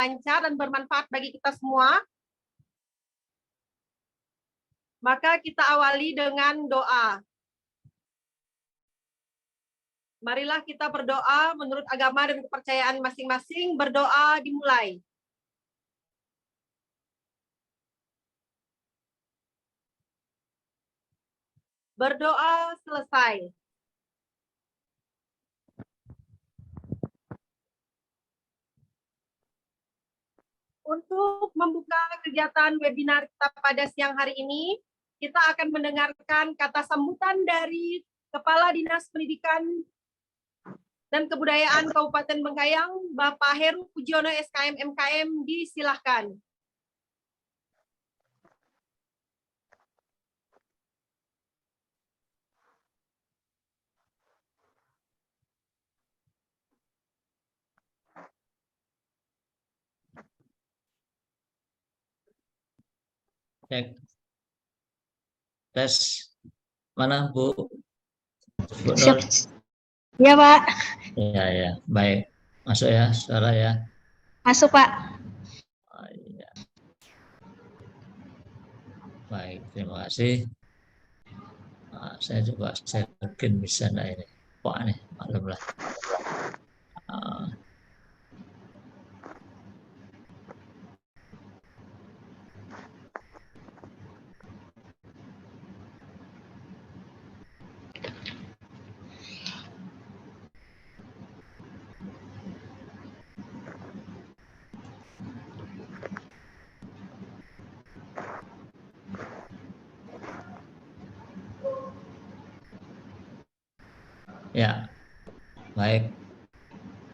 lancar dan bermanfaat bagi kita semua. Maka kita awali dengan doa. Marilah kita berdoa menurut agama dan kepercayaan masing-masing. Berdoa dimulai. Berdoa selesai. Untuk membuka kegiatan webinar kita pada siang hari ini, kita akan mendengarkan kata sambutan dari Kepala Dinas Pendidikan dan Kebudayaan Kabupaten Bengkayang, Bapak Heru Pujiono SKM MKM, disilahkan. Cek. Tes. Mana Bu? Bu Nur? Ya Pak. Ya, ya. Baik. Masuk ya, suara ya. Masuk Pak. Oh, ya. Baik, terima kasih. Nah, saya coba saya mungkin bisa ini. Pak nih, maklumlah. Ya, baik.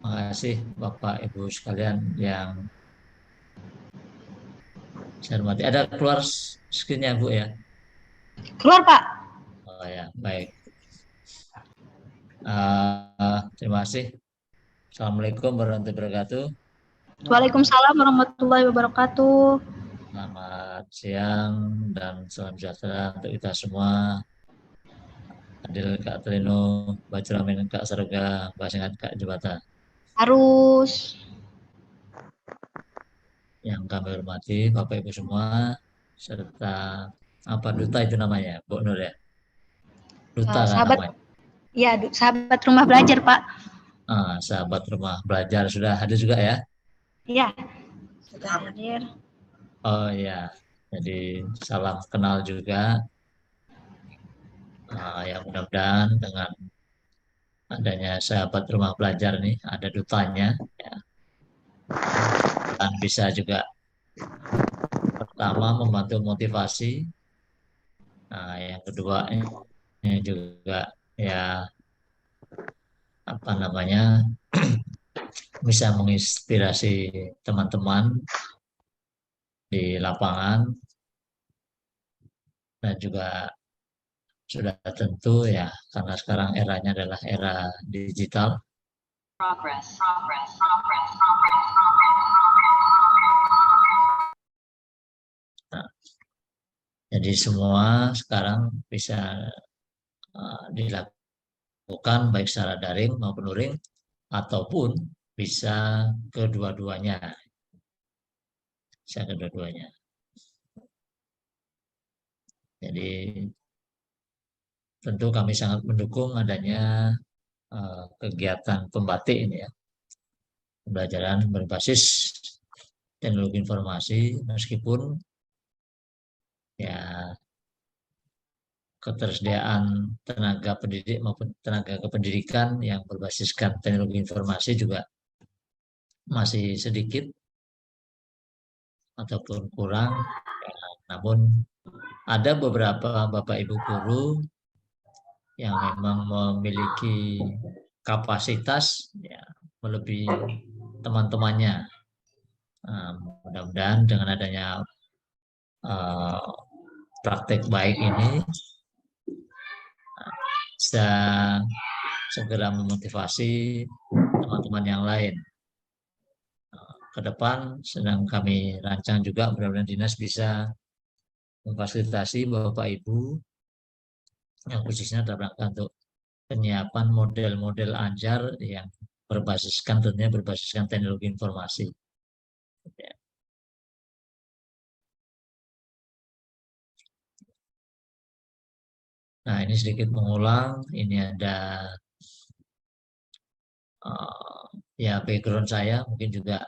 Terima kasih Bapak Ibu sekalian yang saya hormati. Ada keluar screen-nya Bu ya? Keluar Pak. Oh ya, baik. Terima kasih. Assalamualaikum warahmatullahi wabarakatuh. Waalaikumsalam warahmatullahi wabarakatuh. Selamat siang dan salam sejahtera untuk kita semua. Adil Kak Trino, Bajramin Kak Sarga, Basingan Kak Jebata. Harus. Yang kami hormati Bapak Ibu semua, serta apa duta itu namanya, Bu Nur ya? Duta kan Sahabat, namanya? ya sahabat rumah belajar Pak. Sahabat rumah belajar sudah hadir juga ya? Iya, sudah hadir. Oh ya, jadi salam kenal juga. Ya mudah-mudahan dengan adanya sahabat rumah belajar nih, ada dutanya ya. Dan bisa juga pertama membantu motivasi. Yang kedua ini juga ya apa namanya bisa menginspirasi teman-teman di lapangan dan juga sudah tentu ya karena sekarang eranya adalah era digital. Jadi semua sekarang bisa dilakukan baik secara daring maupun luring ataupun bisa kedua-duanya. Bisa kedua-duanya. Jadi tentu kami sangat mendukung adanya kegiatan pembatik ini ya. Pembelajaran berbasis teknologi informasi meskipun ya ketersediaan tenaga pendidik maupun tenaga kependidikan yang berbasiskan teknologi informasi juga masih sedikit ataupun kurang ya, namun ada beberapa Bapak Ibu guru yang memang memiliki kapasitas ya, melebihi teman-temannya. Mudah-mudahan dengan adanya praktek baik ini bisa segera memotivasi teman-teman yang lain. Ke depan sedang kami rancang juga, mudah-mudahan dinas bisa memfasilitasi Bapak Ibu yang khususnya dalam rangka untuk penyiapan model-model ajar yang tentunya berbasiskan teknologi informasi. Nah, ini sedikit mengulang. Ini ada ya background saya, mungkin juga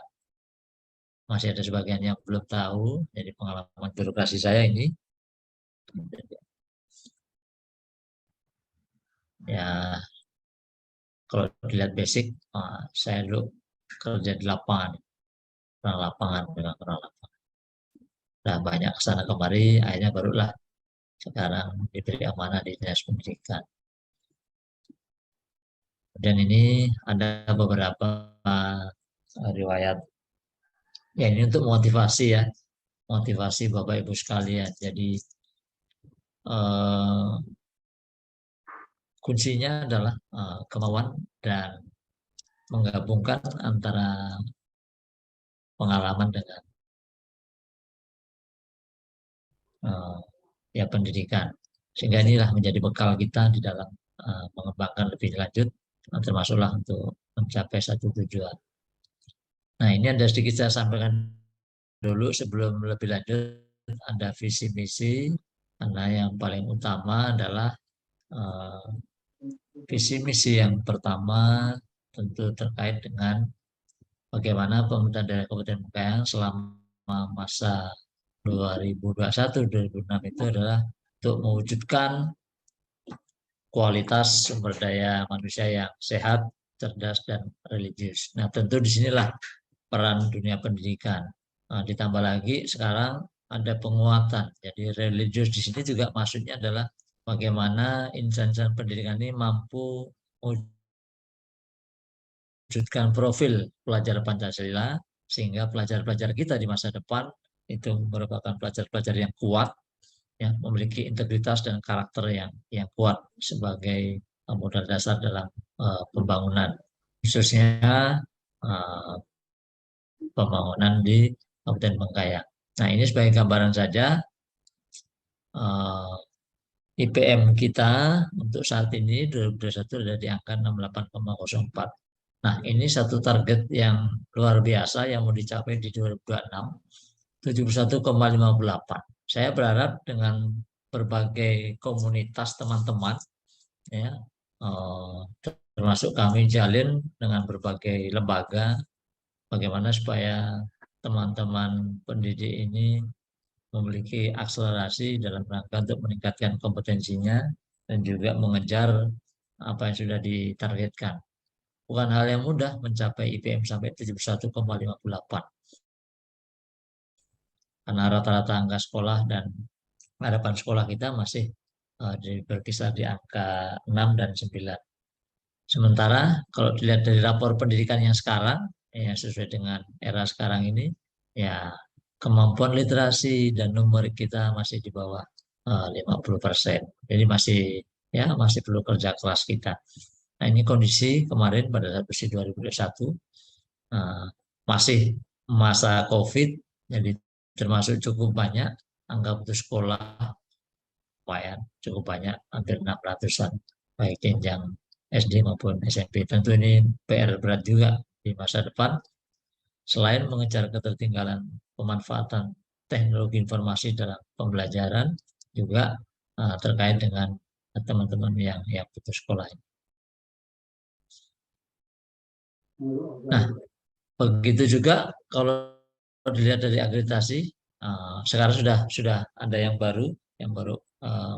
masih ada sebagian yang belum tahu. Jadi pengalaman birokrasi saya ini, ya kalau dilihat basic, saya dulu kerja di lapangan, orang lapangan, dengan orang lapangan. Nah, banyak kesana kemari, akhirnya barulah sekarang diberi amanah di dinas pendidikan. Dan ini ada beberapa riwayat. Ya, ini untuk motivasi ya, motivasi Bapak Ibu sekalian. Jadi kuncinya adalah kemauan dan menggabungkan antara pengalaman dengan ya pendidikan. Sehingga inilah menjadi bekal kita di dalam mengembangkan lebih lanjut, termasuklah untuk mencapai satu tujuan. Nah, ini ada sedikit saya sampaikan dulu sebelum lebih lanjut. Ada visi misi, karena yang paling utama adalah visi misi yang pertama tentu terkait dengan bagaimana pemerintah daerah Kabupaten Bengkayang selama masa 2021-2006 itu adalah untuk mewujudkan kualitas sumber daya manusia yang sehat, cerdas, dan religius. Nah, tentu disinilah peran dunia pendidikan. Nah, ditambah lagi sekarang ada penguatan. Jadi religius di sini juga maksudnya adalah bagaimana insan-insan pendidikan ini mampu mewujudkan profil pelajar Pancasila sehingga pelajar-pelajar kita di masa depan itu merupakan pelajar-pelajar yang kuat, yang memiliki integritas dan karakter yang kuat sebagai modal dasar dalam pembangunan, khususnya pembangunan di Kabupaten Bengkayang. Nah, ini sebagai gambaran saja IPM kita untuk saat ini 2021 ada di angka 68,04. Nah, ini satu target yang luar biasa yang mau dicapai di 2026, 71,58. Saya berharap dengan berbagai komunitas teman-teman, ya, termasuk kami jalin dengan berbagai lembaga, bagaimana supaya teman-teman pendidik ini memiliki akselerasi dalam rangka untuk meningkatkan kompetensinya dan juga mengejar apa yang sudah ditargetkan. Bukan hal yang mudah mencapai IPM sampai 71,58. Karena rata-rata angka sekolah dan harapan sekolah kita masih berkisar di angka 6 dan 9. Sementara kalau dilihat dari rapor pendidikan yang sekarang, ya sesuai dengan era sekarang ini, ya kemampuan literasi dan numerik kita masih di bawah 50%. Jadi masih perlu kerja keras kita. Nah, ini kondisi kemarin pada saat 2021 masih masa COVID, jadi termasuk cukup banyak angka putus sekolah, cukup banyak, hampir 600-an, baik jenjang SD maupun SMP. Tentu ini PR berat juga di masa depan. Selain mengejar ketertinggalan pemanfaatan teknologi informasi dalam pembelajaran, juga terkait dengan teman-teman yang putus sekolah. Nah, begitu juga kalau dilihat dari akreditasi, sekarang sudah ada yang baru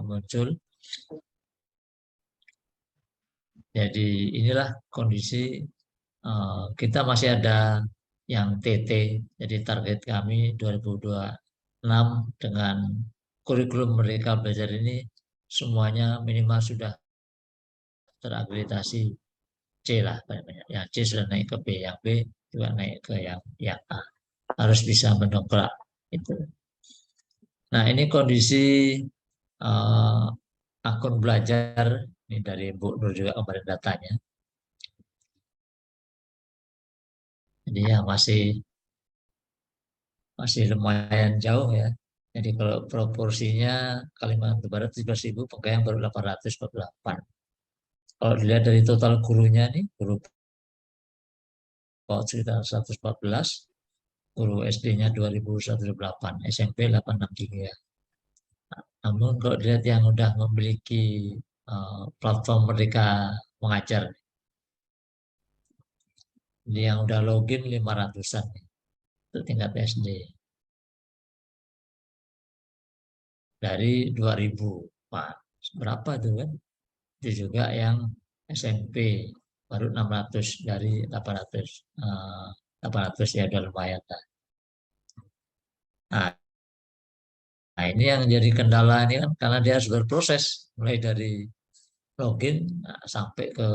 muncul. Jadi inilah kondisi kita masih ada yang TT. Jadi target kami 2026 dengan kurikulum Merdeka Belajar ini semuanya minimal sudah terakreditasi C lah, yang C sudah naik ke B, yang B juga naik ke yang A. Harus bisa mendongkrak itu. Nah, ini kondisi akun belajar ini dari Bu Nur juga kemarin datanya. Jadi ya masih lumayan jauh ya. Jadi kalau proporsinya Kalimantan Barat 17.000, Bengkayang baru 848. Kalau dilihat dari total gurunya nih, guru sekitar 114, guru SD-nya 2.108, SMP 863. Namun kalau dilihat yang udah memiliki platform Merdeka Mengajar, yang udah login 500-an itu tingkat SD. Dari 2000, Pak, berapa tuh kan? Itu juga yang SMP baru 600 dari 800. 800 ya udah lumayan lah. Nah, ini yang jadi kendala ini kan karena dia harus berproses mulai dari login sampai ke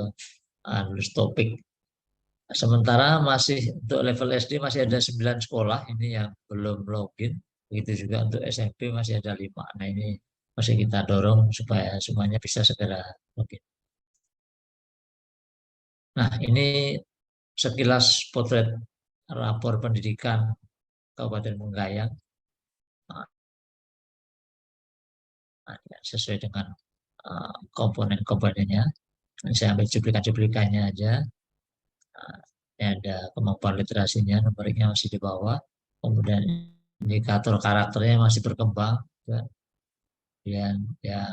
lulus topik. Sementara masih untuk level SD masih ada 9 sekolah ini yang belum login. Begitu juga untuk SMP masih ada 5. Nah, ini masih kita dorong supaya semuanya bisa segera login. Nah, ini sekilas potret rapor pendidikan Kabupaten Bengkayang. Sesuai dengan komponen-komponennya. Saya ambil cuplikan-cuplikannya aja. Ini ada kemampuan literasinya, numeriknya masih di bawah. Kemudian indikator karakternya masih berkembang. Kemudian ya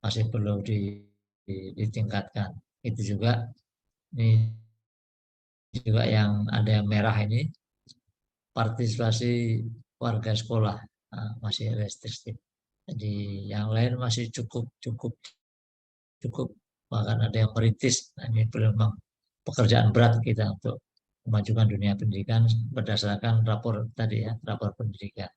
masih perlu ditingkatkan. Itu juga ini juga yang ada yang merah ini partisipasi warga sekolah masih restriktif. Jadi yang lain masih cukup, bahkan ada yang merintis. Nah, ini memang pekerjaan berat kita untuk memajukan dunia pendidikan berdasarkan rapor tadi ya, rapor pendidikan.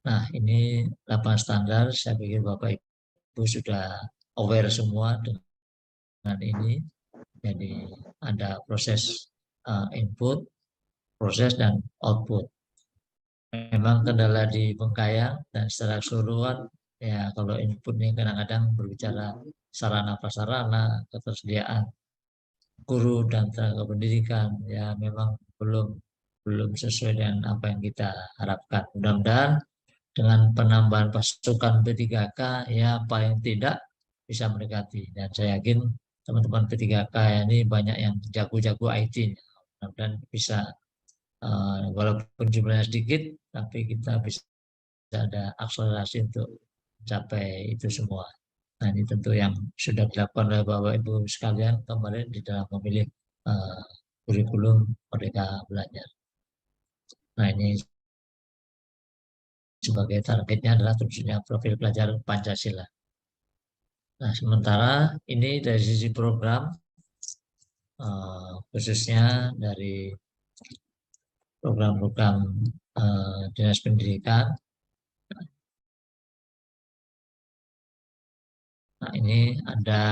Nah, ini 8 standar, saya pikir Bapak Ibu sudah aware semua dengan ini. Jadi ada proses input, proses, dan output. Memang kendala di Bengkayang dan secara keseluruhan, ya kalau input ini kadang-kadang berbicara sarana prasarana, ketersediaan guru dan tenaga pendidikan, ya memang belum sesuai dengan apa yang kita harapkan. Mudah-mudahan dengan penambahan pasukan P3K ya paling tidak bisa mendekati, dan saya yakin teman-teman P3K ini banyak yang jago-jago IT, mudah-mudahan bisa walaupun jumlahnya sedikit tapi kita bisa ada akselerasi untuk mencapai itu semua. Nah, ini tentu yang sudah dilakukan oleh Bapak Ibu sekalian kemarin di dalam memilih kurikulum Merdeka Belajar. Nah, ini sebagai targetnya adalah terwujudnya profil pelajar Pancasila. Nah, sementara ini dari sisi program, khususnya dari program-program Dinas Pendidikan. Nah, ini ada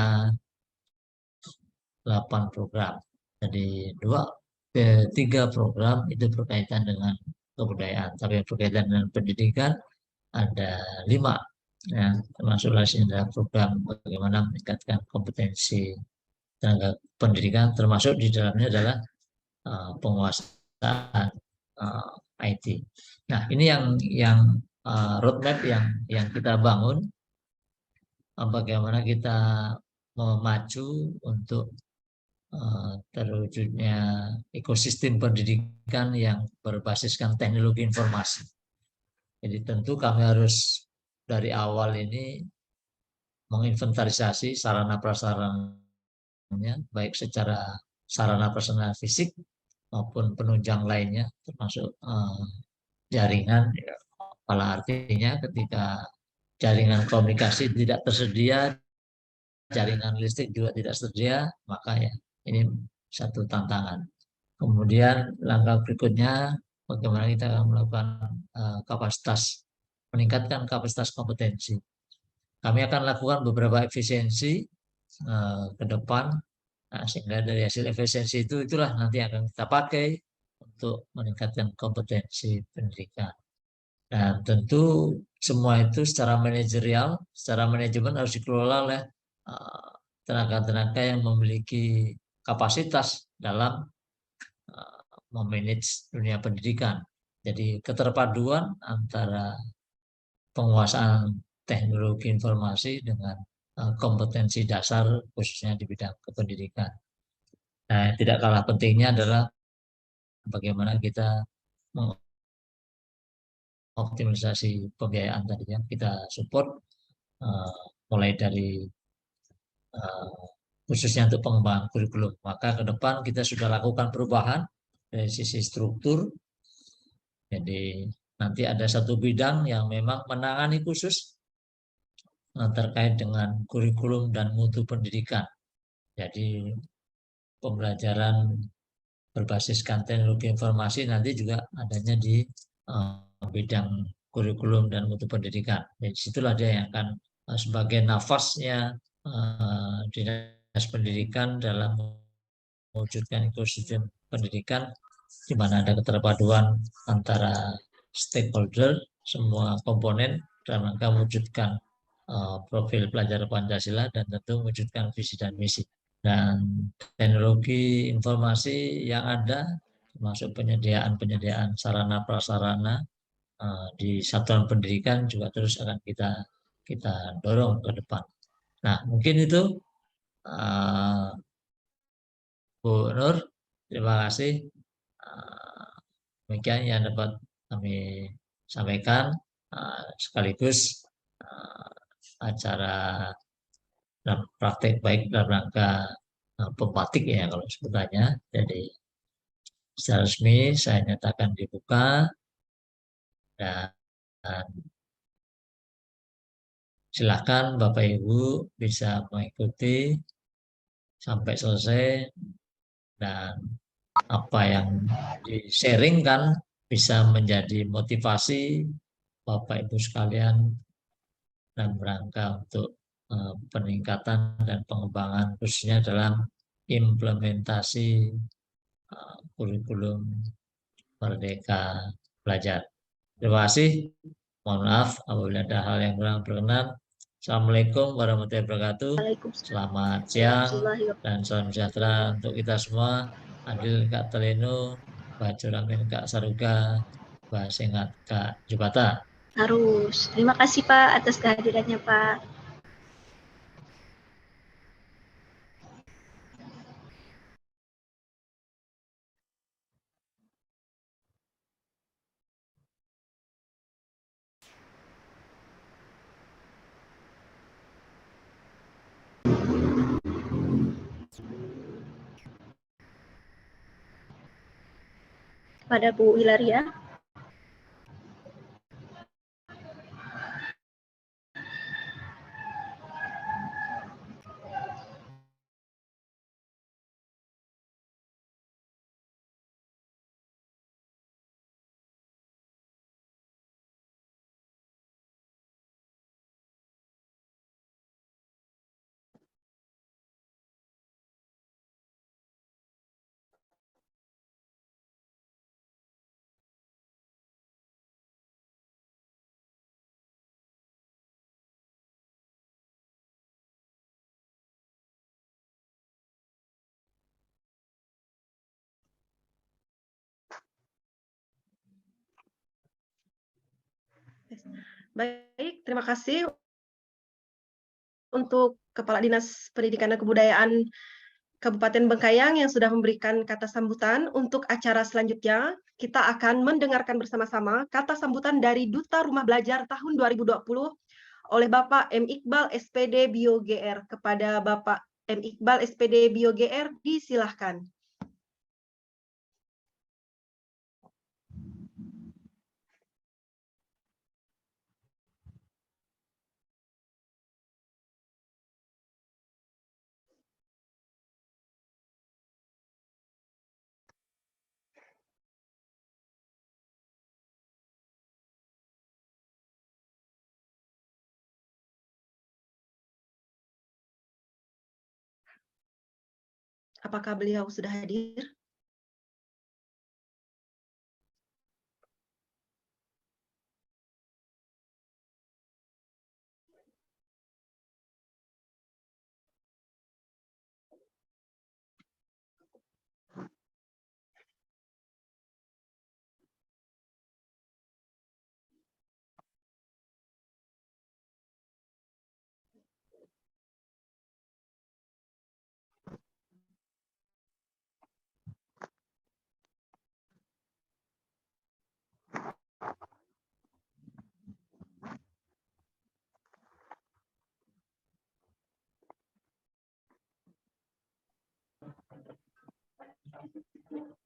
8 program. Jadi 3 program itu berkaitan dengan kebudayaan, tapi yang berkaitan dengan pendidikan ada 5. Ya, termasuk dalam program bagaimana meningkatkan kompetensi tenaga pendidikan, termasuk di dalamnya adalah penguasaan IT. Nah, ini yang roadmap yang kita bangun, bagaimana kita memacu untuk terwujudnya ekosistem pendidikan yang berbasiskan teknologi informasi. Jadi tentu kami harus dari awal ini menginventarisasi sarana prasarananya, baik secara sarana prasarana fisik maupun penunjang lainnya, termasuk jaringan. Kepala artinya ketika jaringan komunikasi tidak tersedia, jaringan listrik juga tidak tersedia, maka ya ini satu tantangan. Kemudian langkah berikutnya bagaimana kita akan melakukan meningkatkan kapasitas kompetensi. Kami akan lakukan beberapa efisiensi ke depan, sehingga dari hasil efisiensi itulah nanti akan kita pakai untuk meningkatkan kompetensi pendidikan. Dan tentu semua itu secara manajerial, secara manajemen harus dikelola oleh tenaga-tenaga yang memiliki kapasitas dalam memanage dunia pendidikan. Jadi keterpaduan antara penguasaan teknologi informasi dengan kompetensi dasar khususnya di bidang kependidikan. Nah, tidak kalah pentingnya adalah bagaimana kita optimalisasi pembiayaan tadi yang kita support, mulai dari khususnya untuk pengembangan kurikulum. Maka ke depan kita sudah lakukan perubahan dari sisi struktur. Jadi nanti ada satu bidang yang memang menangani khusus terkait dengan kurikulum dan mutu pendidikan. Jadi pembelajaran berbasiskan teknologi informasi nanti juga adanya di bidang kurikulum dan mutu pendidikan. Jadi situlah dia yang akan sebagai nafasnya dinas pendidikan dalam mewujudkan ekosistem pendidikan di mana ada keterpaduan antara stakeholder, semua komponen dalam rangka mewujudkan profil pelajar Pancasila dan tentu mewujudkan visi dan misi. Dan teknologi informasi yang ada, termasuk penyediaan sarana prasarana di satuan pendidikan juga terus akan kita dorong ke depan. Nah, mungkin itu Bu Nur, terima kasih. Demikian yang dapat kami sampaikan, sekaligus acara dan praktek baik dalam rangka pembatik ya kalau sebutannya. Jadi secara resmi saya nyatakan dibuka dan silakan Bapak Ibu bisa mengikuti sampai selesai dan apa yang di-sharingkan bisa menjadi motivasi Bapak Ibu sekalian dalam rangka untuk peningkatan dan pengembangan khususnya dalam implementasi kurikulum Merdeka Belajar. Terima kasih. Mohon maaf apabila ada hal yang kurang berkenan. Assalamualaikum warahmatullahi wabarakatuh. Selamat siang dan salam sejahtera untuk kita semua. Adil Kak Telenu, Mbak Juramin Kak Saruga, Mbak Sengat Kak Jubata. Harus. Terima kasih Pak atas kehadirannya Pak. Pada Bu Ilaria. Baik, terima kasih untuk Kepala Dinas Pendidikan dan Kebudayaan Kabupaten Bengkayang yang sudah memberikan kata sambutan. Untuk acara selanjutnya, kita akan mendengarkan bersama-sama kata sambutan dari Duta Rumah Belajar tahun 2020 oleh Bapak M. Iqbal SPD Bio GR. Kepada Bapak M. Iqbal SPD Bio GR, disilahkan. Apakah beliau sudah hadir?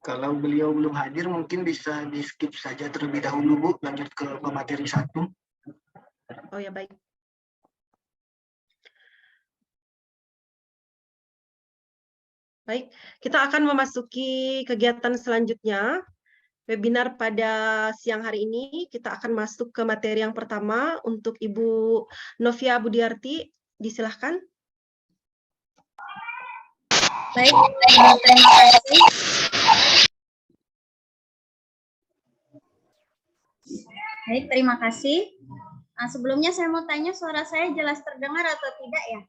Kalau beliau belum hadir, mungkin bisa di-skip saja terlebih dahulu, Bu. Lanjut ke pemateri 1. Oh ya, baik. Baik, kita akan memasuki kegiatan selanjutnya. Webinar pada siang hari ini, kita akan masuk ke materi yang pertama untuk Ibu Novia Budiarti. Disilahkan. Baik, terima kasih. Baik, terima kasih. Nah, sebelumnya saya mau tanya, suara saya jelas terdengar atau tidak ya?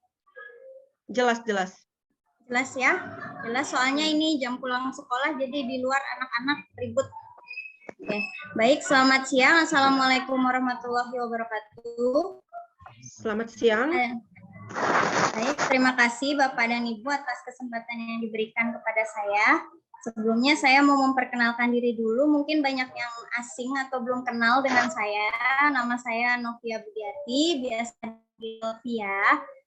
Jelas. Jelas ya? Jelas, soalnya ini jam pulang sekolah, jadi di luar anak-anak ribut. Oke. Baik, selamat siang. Assalamualaikum warahmatullahi wabarakatuh. Selamat siang. Baik, terima kasih Bapak dan Ibu atas kesempatan yang diberikan kepada saya. Sebelumnya saya mau memperkenalkan diri dulu, mungkin banyak yang asing atau belum kenal dengan saya. Nama saya Novia Budiarti, biasa dipanggil Novia.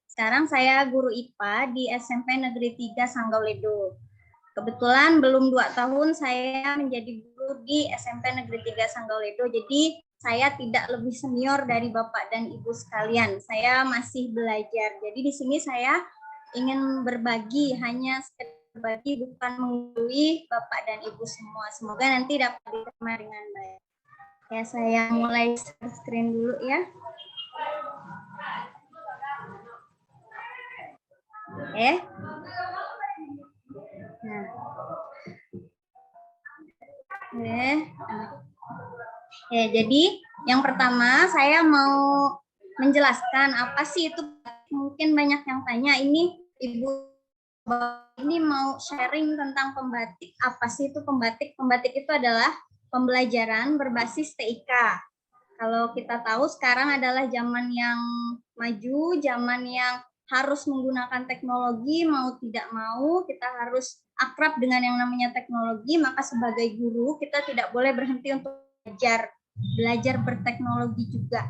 Sekarang saya guru IPA di SMP Negeri 3 Sanggauledo. Kebetulan belum 2 tahun saya menjadi guru di SMP Negeri 3 Sanggauledo, jadi saya tidak lebih senior dari Bapak dan Ibu sekalian. Saya masih belajar. Jadi di sini saya ingin berbagi, hanya berbagi, bukan menggurui Bapak dan Ibu semua. Semoga nanti dapat diterima dengan baik. Ya, saya mulai share screen dulu ya. Oke. Nah. Oke, jadi yang pertama saya mau menjelaskan apa sih itu. Mungkin banyak yang tanya, ini Ibu ini mau sharing tentang pembatik. Apa sih itu pembatik? Pembatik itu adalah pembelajaran berbasis TIK. Kalau kita tahu sekarang adalah zaman yang maju, zaman yang harus menggunakan teknologi, mau tidak mau kita harus akrab dengan yang namanya teknologi, maka sebagai guru kita tidak boleh berhenti untuk belajar berteknologi juga.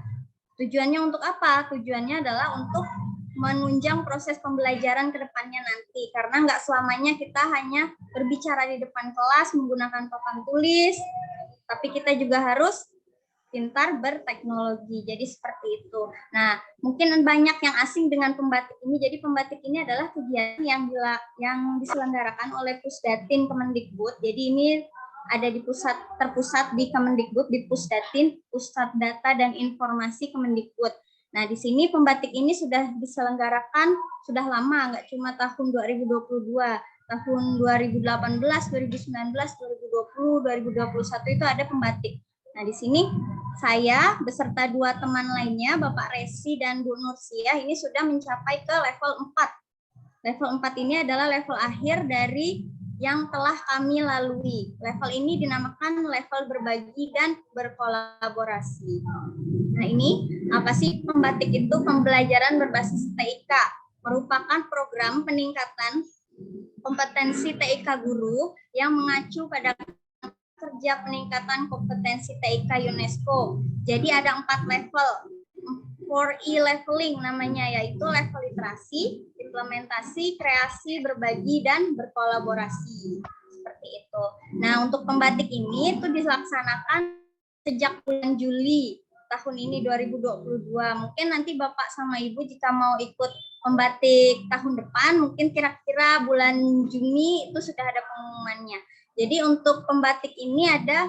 Tujuannya untuk apa? Tujuannya adalah untuk menunjang proses pembelajaran ke depannya nanti, karena nggak selamanya kita hanya berbicara di depan kelas menggunakan papan tulis, tapi kita juga harus pintar berteknologi. Jadi seperti itu. Nah, mungkin banyak yang asing dengan pembatik ini. Jadi pembatik ini adalah kegiatan yang diselenggarakan oleh Pusdatin Kemendikbud. Jadi ini ada di terpusat di Kemendikbud, di Pusdatin, Pusat Data dan Informasi Kemendikbud. Nah, di sini pembatik ini sudah diselenggarakan sudah lama, nggak cuma tahun 2022, tahun 2018, 2019, 2020, 2021 itu ada pembatik. Nah, di sini saya beserta 2 teman lainnya, Bapak Resi dan Bu Nursiah, ini sudah mencapai ke level 4. Level 4 ini adalah level akhir dari yang telah kami lalui. Level ini dinamakan level berbagi dan berkolaborasi. Nah, ini apa sih pembatik itu? Pembelajaran berbasis TIK, merupakan program peningkatan kompetensi TIK guru yang mengacu pada kerja peningkatan kompetensi TIK UNESCO. Jadi ada 4 level, 4E leveling namanya, yaitu level literasi, implementasi, kreasi, berbagi, dan berkolaborasi. Seperti itu. Nah, untuk pembatik ini itu dilaksanakan sejak bulan Juli tahun ini 2022. Mungkin nanti Bapak sama Ibu jika mau ikut pembatik tahun depan, mungkin kira-kira bulan Juni itu sudah ada pengumumannya. Jadi untuk pembatik ini ada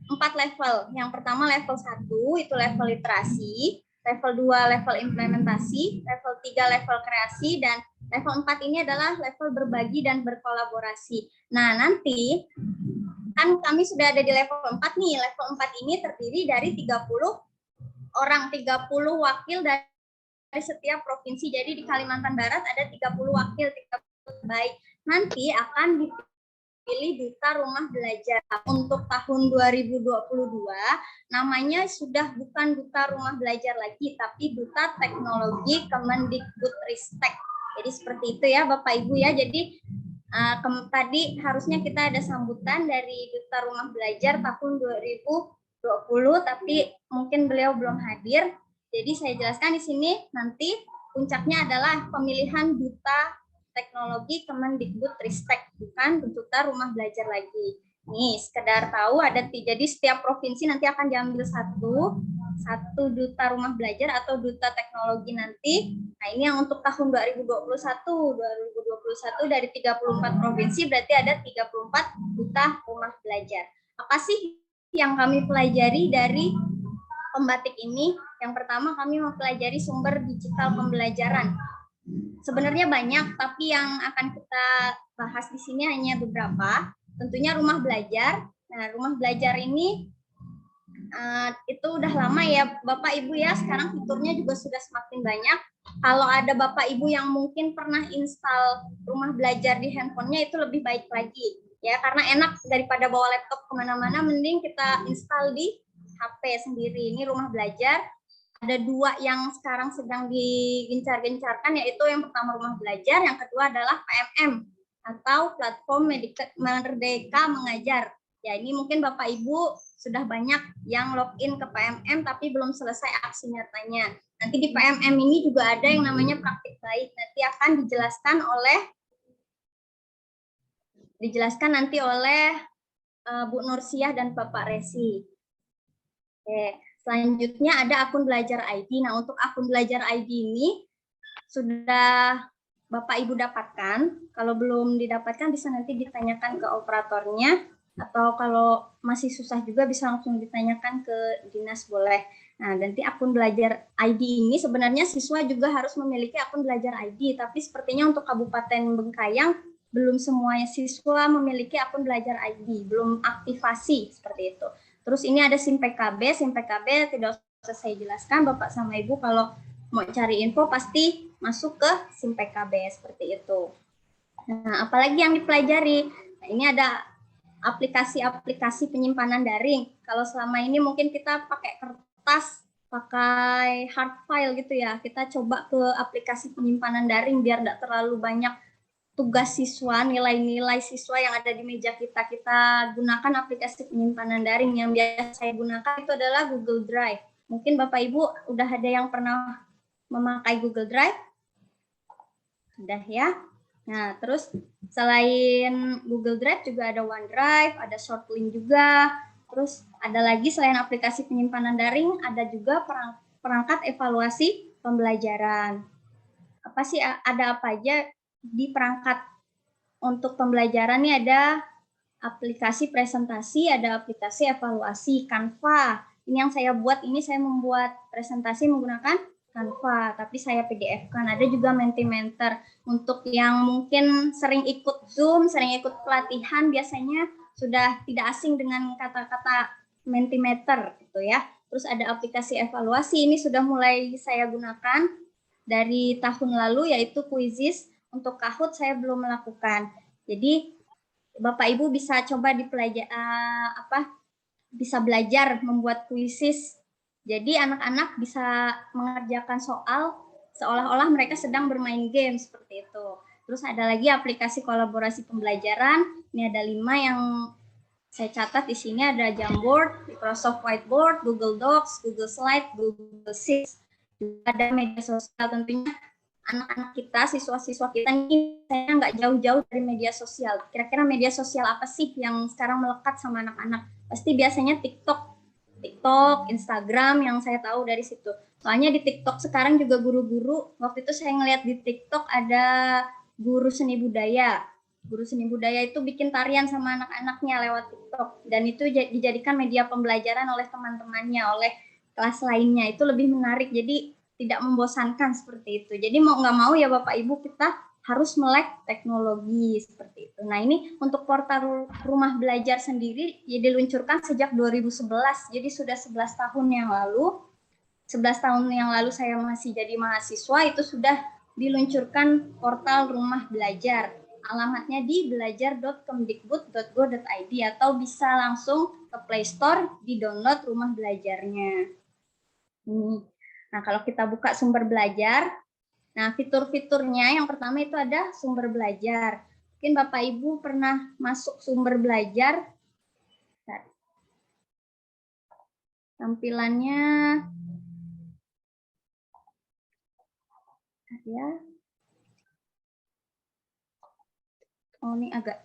4 level. Yang pertama level 1 itu level literasi, level 2 level implementasi, level 3 level kreasi, dan level 4 ini adalah level berbagi dan berkolaborasi. Nah, nanti kan kami sudah ada di level 4 nih. Level 4 ini terdiri dari 30 orang, 30 wakil dari setiap provinsi. Jadi di Kalimantan Barat ada 30 wakil, 30 baik. Nanti akan pilih Duta Rumah Belajar. Untuk tahun 2022 namanya sudah bukan Duta Rumah Belajar lagi, tapi Duta Teknologi Kemendikbudristek. Jadi seperti itu ya Bapak Ibu ya. Jadi tadi harusnya kita ada sambutan dari Duta Rumah Belajar tahun 2020, tapi mungkin beliau belum hadir. Jadi saya jelaskan di sini, nanti puncaknya adalah pemilihan Duta Teknologi Kemendikbudristek, bukan Duta Rumah Belajar lagi. Nih, sekedar tahu ada jadi setiap provinsi nanti akan diambil satu duta rumah belajar atau duta teknologi nanti. Nah, ini yang untuk tahun 2021 dari 34 provinsi berarti ada 34 duta rumah belajar. Apa sih yang kami pelajari dari pembatik ini? Yang pertama kami mempelajari sumber digital pembelajaran. Sebenarnya banyak, tapi yang akan kita bahas di sini hanya beberapa. Tentunya rumah belajar. Nah, rumah belajar ini itu udah lama ya Bapak Ibu ya. Sekarang fiturnya juga sudah semakin banyak. Kalau ada Bapak Ibu yang mungkin pernah install rumah belajar di handphonenya itu lebih baik lagi. Ya, karena enak daripada bawa laptop kemana-mana, mending kita install di HP sendiri. Ini rumah belajar. Ada dua yang sekarang sedang digencar-gencarkan, yaitu yang pertama rumah belajar, yang kedua adalah PMM atau platform Merdeka Mengajar. Ya, ini mungkin Bapak Ibu sudah banyak yang login ke PMM tapi belum selesai aksi nyatanya. Nanti di PMM ini juga ada yang namanya praktik baik. Nanti akan dijelaskan nanti oleh Bu Nursiah dan Bapak Resi. Oke, selanjutnya ada akun belajar ID. Nah, untuk akun belajar ID ini sudah Bapak Ibu dapatkan. Kalau belum didapatkan bisa nanti ditanyakan ke operatornya, atau kalau masih susah juga bisa langsung ditanyakan ke dinas boleh. Nah, nanti akun belajar ID ini sebenarnya siswa juga harus memiliki akun belajar ID, tapi sepertinya untuk Kabupaten Bengkayang belum semuanya siswa memiliki akun belajar ID, belum aktivasi seperti itu. Terus ini ada SIM PKB tidak usah saya jelaskan, Bapak sama Ibu kalau mau cari info pasti masuk ke SIM PKB seperti itu. Nah, apalagi yang dipelajari? Nah, ini ada aplikasi-aplikasi penyimpanan daring. Kalau selama ini mungkin kita pakai kertas, pakai hard file gitu ya. Kita coba ke aplikasi penyimpanan daring biar tidak terlalu banyak tugas siswa, nilai-nilai siswa yang ada di meja kita. Kita gunakan aplikasi penyimpanan daring. Yang biasa saya gunakan itu adalah Google Drive. Mungkin Bapak Ibu udah ada yang pernah memakai Google Drive? Udah ya. Nah, terus selain Google Drive juga ada OneDrive, ada Shortlink juga. Terus ada lagi selain aplikasi penyimpanan daring, ada juga perangkat evaluasi pembelajaran. Apa sih, ada apa aja di perangkat untuk pembelajaran? Ini ada aplikasi presentasi, ada aplikasi evaluasi, Canva. Ini yang saya buat, ini saya membuat presentasi menggunakan Canva, tapi saya PDF-kan. Ada juga Mentimeter. Untuk yang mungkin sering ikut Zoom, sering ikut pelatihan, biasanya sudah tidak asing dengan kata-kata Mentimeter gitu ya. Terus ada aplikasi evaluasi, ini sudah mulai saya gunakan dari tahun lalu, yaitu Quizizz. Untuk Kahoot saya belum melakukan. Jadi Bapak Ibu bisa coba bisa belajar membuat Quizizz. Jadi anak-anak bisa mengerjakan soal seolah-olah mereka sedang bermain game seperti itu. Terus ada lagi aplikasi kolaborasi pembelajaran. Ini ada 5 yang saya catat di sini, ada Jamboard, Microsoft Whiteboard, Google Docs, Google Slide, Google Sheets. Ada media sosial tentunya. Anak-anak kita, siswa-siswa kita ini saya nggak jauh-jauh dari media sosial. Kira-kira media sosial apa sih yang sekarang melekat sama anak-anak? Pasti biasanya TikTok, Instagram yang saya tahu dari situ. Soalnya di TikTok sekarang juga guru-guru, waktu itu saya ngeliat di TikTok ada guru seni budaya. Guru seni budaya itu bikin tarian sama anak-anaknya lewat TikTok. Dan itu dijadikan media pembelajaran oleh teman-temannya, oleh kelas lainnya. Itu lebih menarik, jadi tidak membosankan seperti itu. Jadi mau nggak mau ya Bapak Ibu kita harus melek teknologi seperti itu. Nah, ini untuk portal rumah belajar sendiri ya diluncurkan sejak 2011. Jadi sudah 11 tahun yang lalu. 11 tahun yang lalu saya masih jadi mahasiswa, itu sudah diluncurkan portal rumah belajar. Alamatnya di belajar.kemdikbud.go.id atau bisa langsung ke Play Store di-download rumah belajarnya. Nah, kalau kita buka sumber belajar, nah, fitur-fiturnya yang pertama itu ada sumber belajar. Mungkin Bapak Ibu pernah masuk sumber belajar. Tampilannya ya. Oh, ini agak.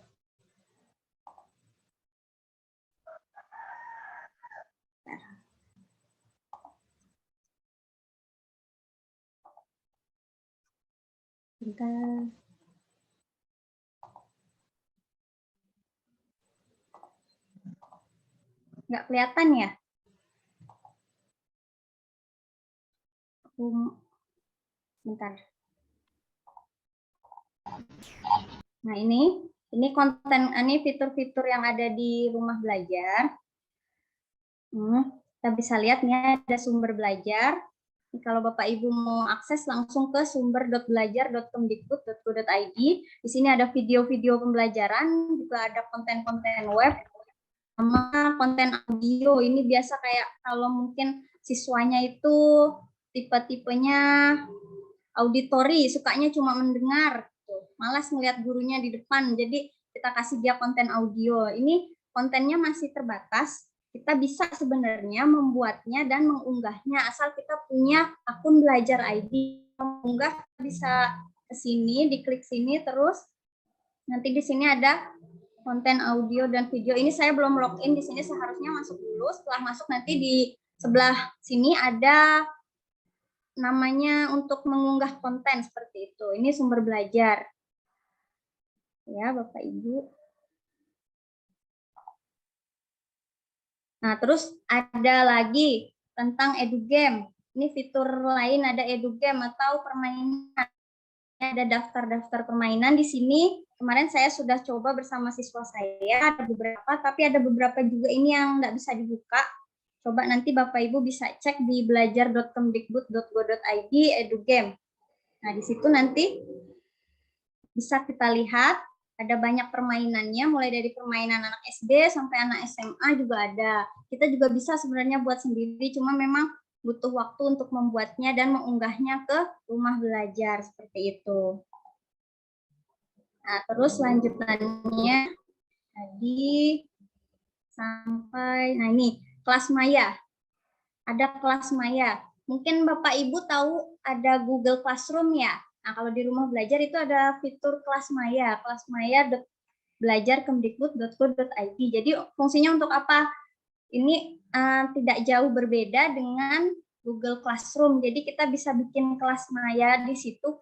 Bentar. Nggak kelihatan ya? Bentar. Nah, ini konten, ini fitur-fitur yang ada di rumah belajar. Kita bisa lihat nih ada sumber belajar. Kalau Bapak Ibu mau akses langsung ke sumber.belajar.kemdikbud.go.id. Di sini ada video-video pembelajaran, juga ada konten-konten web, sama konten audio. Ini biasa kayak kalau mungkin siswanya itu tipe-tipenya auditori, sukanya cuma mendengar, malas ngeliat gurunya di depan. Jadi kita kasih dia konten audio. Ini kontennya masih terbatas. Kita bisa sebenarnya membuatnya dan mengunggahnya asal kita punya akun Belajar ID. Mengunggah bisa ke sini, diklik sini, terus nanti di sini ada konten audio dan video. Ini saya belum login di sini, seharusnya masuk dulu. Setelah masuk nanti di sebelah sini ada namanya untuk mengunggah konten seperti itu. Ini sumber belajar. Ya, Bapak Ibu. Nah, terus ada lagi tentang EduGame. Ini fitur lain, ada EduGame atau permainan. Ada daftar-daftar permainan di sini. Kemarin saya sudah coba bersama siswa saya, ada beberapa, tapi ada beberapa juga ini yang nggak bisa dibuka. Coba nanti Bapak Ibu bisa cek di belajar.kemdikbud.go.id EduGame. Nah, di situ nanti bisa kita lihat ada banyak permainannya, mulai dari permainan anak SD sampai anak SMA juga ada. Kita juga bisa sebenarnya buat sendiri, cuma memang butuh waktu untuk membuatnya dan mengunggahnya ke rumah belajar seperti itu. Nah, terus lanjutannya tadi sampai, nah ini kelas maya. Ada kelas maya. Mungkin Bapak Ibu tahu ada Google Classroom ya. Nah, kalau di rumah belajar itu ada fitur kelas maya belajar.kemdikbud.go.id. Jadi fungsinya untuk apa? Ini tidak jauh berbeda dengan Google Classroom. Jadi kita bisa bikin kelas maya di situ,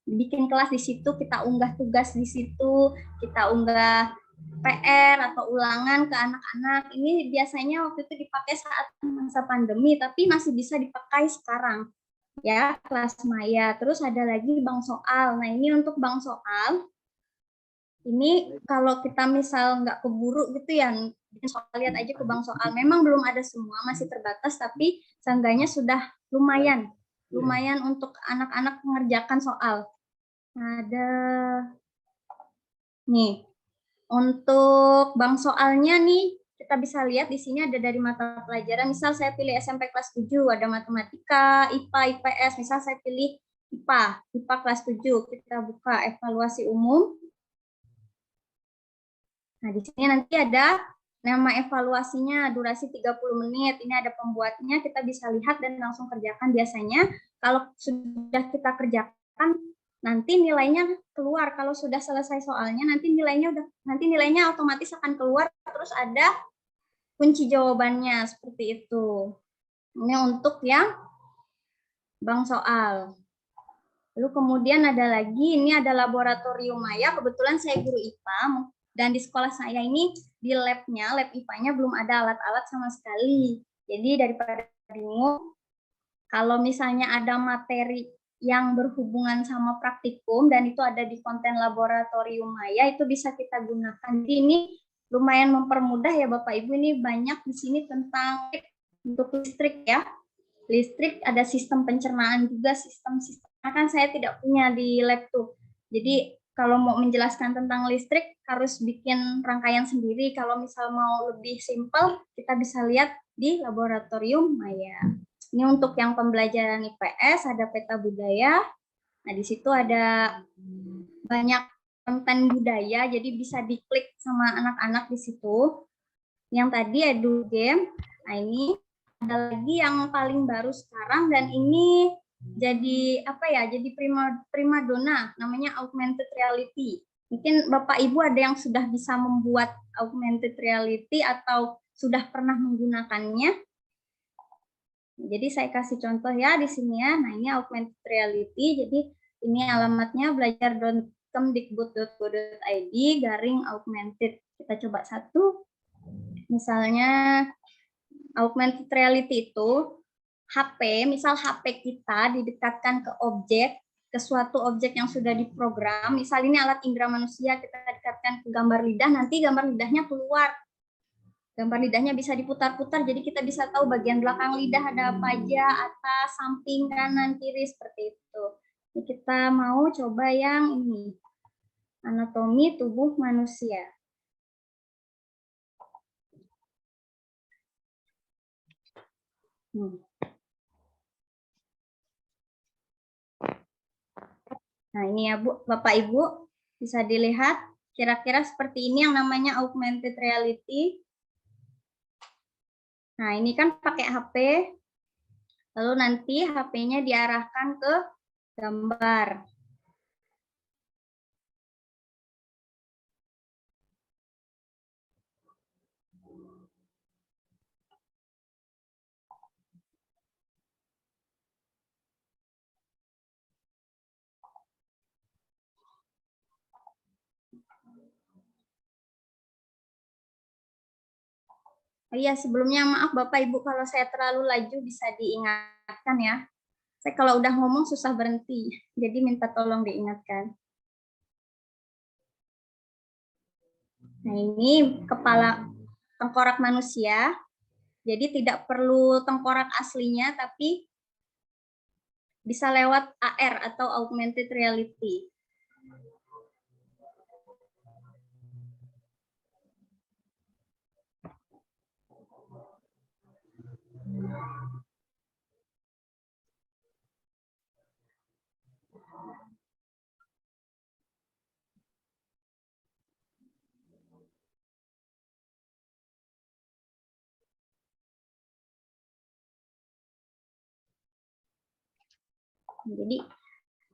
bikin kelas di situ, kita unggah tugas di situ, kita unggah PR atau ulangan ke anak-anak. Ini biasanya waktu itu dipakai saat masa pandemi, tapi masih bisa dipakai sekarang. Ya, kelas maya. Terus ada lagi bank soal. Nah, ini untuk bank soal. Ini kalau kita misal nggak keburu gitu ya, lihat aja ke bank soal. Memang belum ada semua, masih terbatas, tapi seenggaknya sudah lumayan untuk anak-anak mengerjakan soal. Ada nih, untuk bank soalnya nih, kita bisa lihat di sini ada dari mata pelajaran. Misal saya pilih SMP kelas 7, ada matematika, IPA, IPS. Misal saya pilih IPA kelas 7. Kita buka evaluasi umum. Nah, di sini nanti ada nama evaluasinya, durasi 30 menit. Ini ada pembuatnya, kita bisa lihat dan langsung kerjakan. Biasanya kalau sudah kita kerjakan, nanti nilainya keluar. Kalau sudah selesai soalnya, nanti nilainya otomatis akan keluar, terus ada kunci jawabannya seperti itu. Ini untuk yang bank soal. Lalu kemudian ada lagi, ini ada laboratorium maya. Kebetulan saya guru IPA, dan di sekolah saya ini di lab IPA-nya belum ada alat-alat sama sekali. Jadi daripada bingung, kalau misalnya ada materi yang berhubungan sama praktikum dan itu ada di konten laboratorium maya, itu bisa kita gunakan. Jadi ini lumayan mempermudah ya Bapak Ibu. Ini banyak di sini tentang untuk listrik ya. Listrik ada sistem pencernaan juga, sistem kan saya tidak punya di lab tuh. Jadi kalau mau menjelaskan tentang listrik harus bikin rangkaian sendiri. Kalau misal mau lebih simpel, kita bisa lihat di laboratorium maya. Ini untuk yang pembelajaran IPS, ada peta budaya. Nah, di situ ada banyak konten budaya, jadi bisa diklik sama anak-anak di situ. Yang tadi EduGame, nah ini ada lagi yang paling baru sekarang dan ini jadi apa ya? Jadi primadona, namanya augmented reality. Mungkin Bapak Ibu ada yang sudah bisa membuat augmented reality atau sudah pernah menggunakannya. Jadi saya kasih contoh ya di sini ya. Nah, ini augmented reality. Jadi ini alamatnya belajar.kemdikbud.go.id/augmented. Kita coba satu. Misalnya augmented reality itu HP, misal HP kita didekatkan ke objek, ke suatu objek yang sudah diprogram. Misal ini alat indera manusia, kita dekatkan ke gambar lidah, nanti gambar lidahnya keluar. Gambar lidahnya bisa diputar-putar, jadi kita bisa tahu bagian belakang lidah ada apa aja, atas, samping, kanan, kiri, seperti itu. Ini kita mau coba yang ini, anatomi tubuh manusia. Nah, ini ya Bu, Bapak Ibu, bisa dilihat kira-kira seperti ini yang namanya augmented reality. Nah, ini kan pakai HP, lalu nanti HP-nya diarahkan ke gambar. Oh iya, sebelumnya maaf Bapak Ibu kalau saya terlalu laju bisa diingatkan ya. Saya kalau udah ngomong susah berhenti, jadi minta tolong diingatkan. Nah, ini kepala tengkorak manusia. Jadi tidak perlu tengkorak aslinya, tapi bisa lewat AR atau augmented reality. Jadi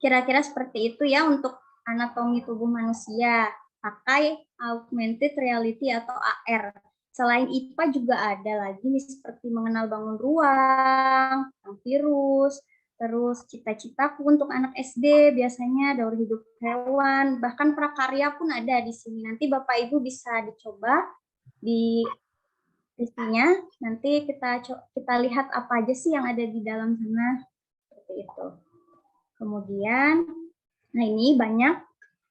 kira-kira seperti itu ya untuk anatomi tubuh manusia pakai augmented reality atau AR. Selain IPA juga ada lagi seperti mengenal bangun ruang, virus, terus cita-citaku untuk anak SD, biasanya daur hidup hewan, bahkan prakarya pun ada di sini. Nanti Bapak Ibu bisa dicoba di isinya. Nanti kita lihat apa aja sih yang ada di dalam sana, seperti itu. Kemudian, nah ini banyak,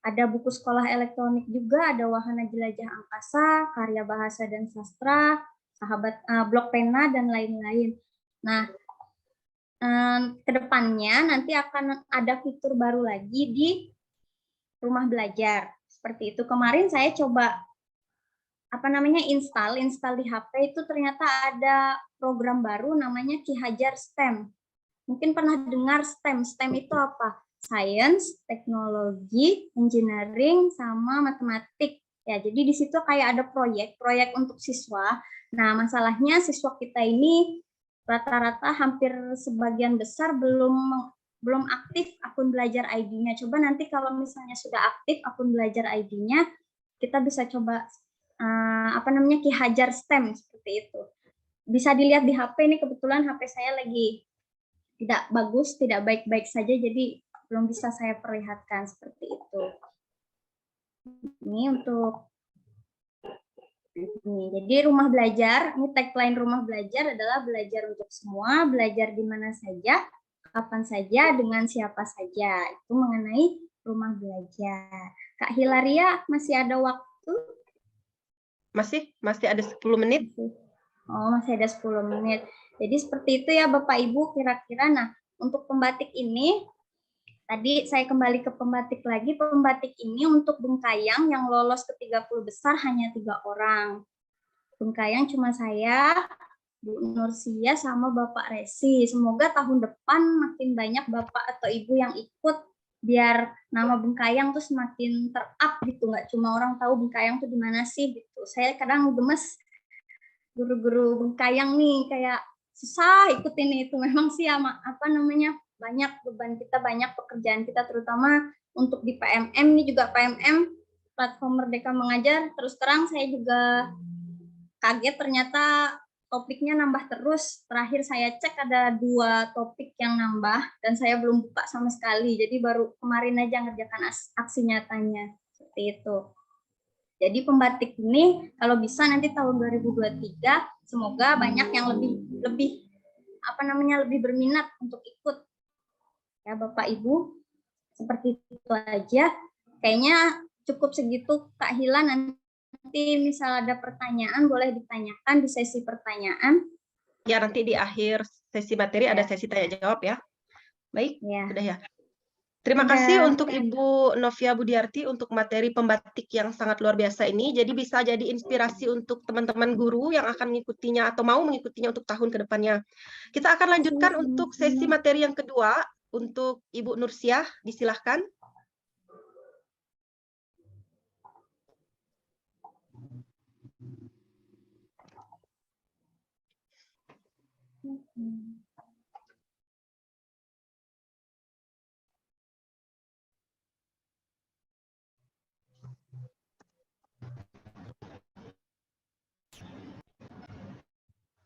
ada buku sekolah elektronik juga, ada wahana jelajah angkasa, karya bahasa dan sastra, sahabat blok pena, dan lain-lain. Nah, kedepannya nanti akan ada fitur baru lagi di rumah belajar. Seperti itu. Kemarin saya coba install di HP, itu ternyata ada program baru namanya Ki Hajar STEM. Mungkin pernah dengar STEM. STEM itu apa? Science, teknologi, engineering, sama matematik. Ya, jadi di situ kayak ada proyek untuk siswa. Nah, masalahnya siswa kita ini rata-rata hampir sebagian besar belum aktif akun belajar ID-nya. Coba nanti kalau misalnya sudah aktif akun belajar ID-nya, kita bisa coba Ki Hajar STEM seperti itu. Bisa dilihat di HP, ini kebetulan HP saya lagi tidak bagus, tidak baik-baik saja, jadi belum bisa saya perlihatkan seperti itu. Ini untuk ini. Jadi rumah belajar, ini tagline rumah belajar adalah belajar untuk semua, belajar di mana saja, kapan saja, dengan siapa saja. Itu mengenai rumah belajar. Kak Hilaria, masih ada waktu? Masih ada 10 menit. Oh, masih ada 10 menit. Jadi seperti itu ya Bapak Ibu kira-kira. Nah, untuk pembatik ini, tadi saya kembali ke pembatik lagi. Pembatik ini untuk Bengkayang yang lolos ke 30 besar hanya 3 orang. Bengkayang cuma saya, Bu Nursia, sama Bapak Resi. Semoga tahun depan makin banyak Bapak atau Ibu yang ikut, biar nama Bengkayang tuh semakin ter-up gitu. Nggak cuma orang tahu Bengkayang tuh di mana sih gitu. Saya kadang gemes guru-guru Bengkayang nih, kayak susah ikutin itu. Memang sih banyak beban kita, banyak pekerjaan kita, terutama untuk di PMM. Ini juga PMM platform Merdeka Mengajar. Terus terang saya juga kaget ternyata topiknya nambah terus. Terakhir saya cek ada 2 topik yang nambah dan saya belum buka sama sekali. Jadi baru kemarin aja ngerjakan aksi nyatanya. Seperti itu. Jadi pembatik ini kalau bisa nanti tahun 2023 semoga banyak yang lebih lebih berminat untuk ikut. Ya Bapak Ibu, seperti itu aja. Kayaknya cukup segitu Kak Hila. Nanti misal ada pertanyaan boleh ditanyakan di sesi pertanyaan. Ya, nanti di akhir sesi materi ada sesi tanya jawab ya. Baik, Ya. sudah ya. Terima kasih untuk Ibu Novia Budiarti untuk materi pembatik yang sangat luar biasa ini. Jadi bisa jadi inspirasi untuk teman-teman guru yang akan mengikutinya atau mau mengikutinya untuk tahun ke depannya. Kita akan lanjutkan untuk sesi materi yang kedua untuk Ibu Nursiah, disilahkan.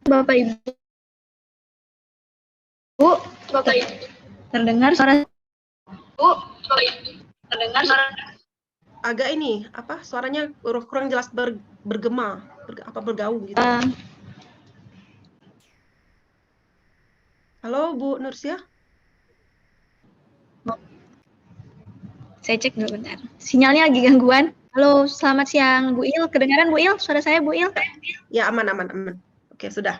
Bapak Ibu, terdengar suara Agak ini apa suaranya kurang jelas, bergema, bergaung gitu. Halo Bu Nursiah. Saya cek dulu bentar. Sinyalnya lagi gangguan. Halo, selamat siang Bu Il. Kedengaran Bu Il? Suara saya Bu Il? Ya, aman. Oke, sudah.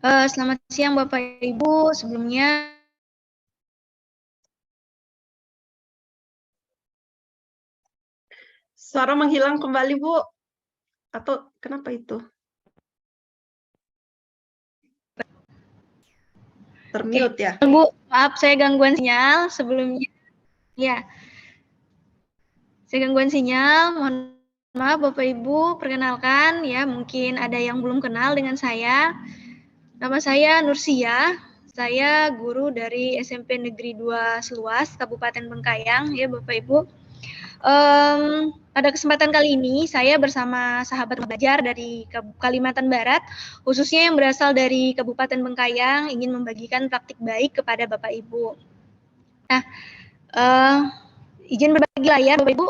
Selamat siang Bapak Ibu. Sebelumnya Suara menghilang kembali, Bu. Atau kenapa itu? Termute ya? Bu, maaf saya gangguan sinyal sebelumnya. Ya. Saya gangguan sinyal. Mohon maaf Bapak Ibu, perkenalkan ya, mungkin ada yang belum kenal dengan saya. Nama saya Nursiah. Saya guru dari SMP Negeri 2 Seluas, Kabupaten Bengkayang ya Bapak Ibu. Pada kesempatan kali ini saya bersama sahabat belajar dari Kalimantan Barat, khususnya yang berasal dari Kabupaten Bengkayang, ingin membagikan praktik baik kepada Bapak Ibu. Nah, izin berbagi layar Bapak Ibu.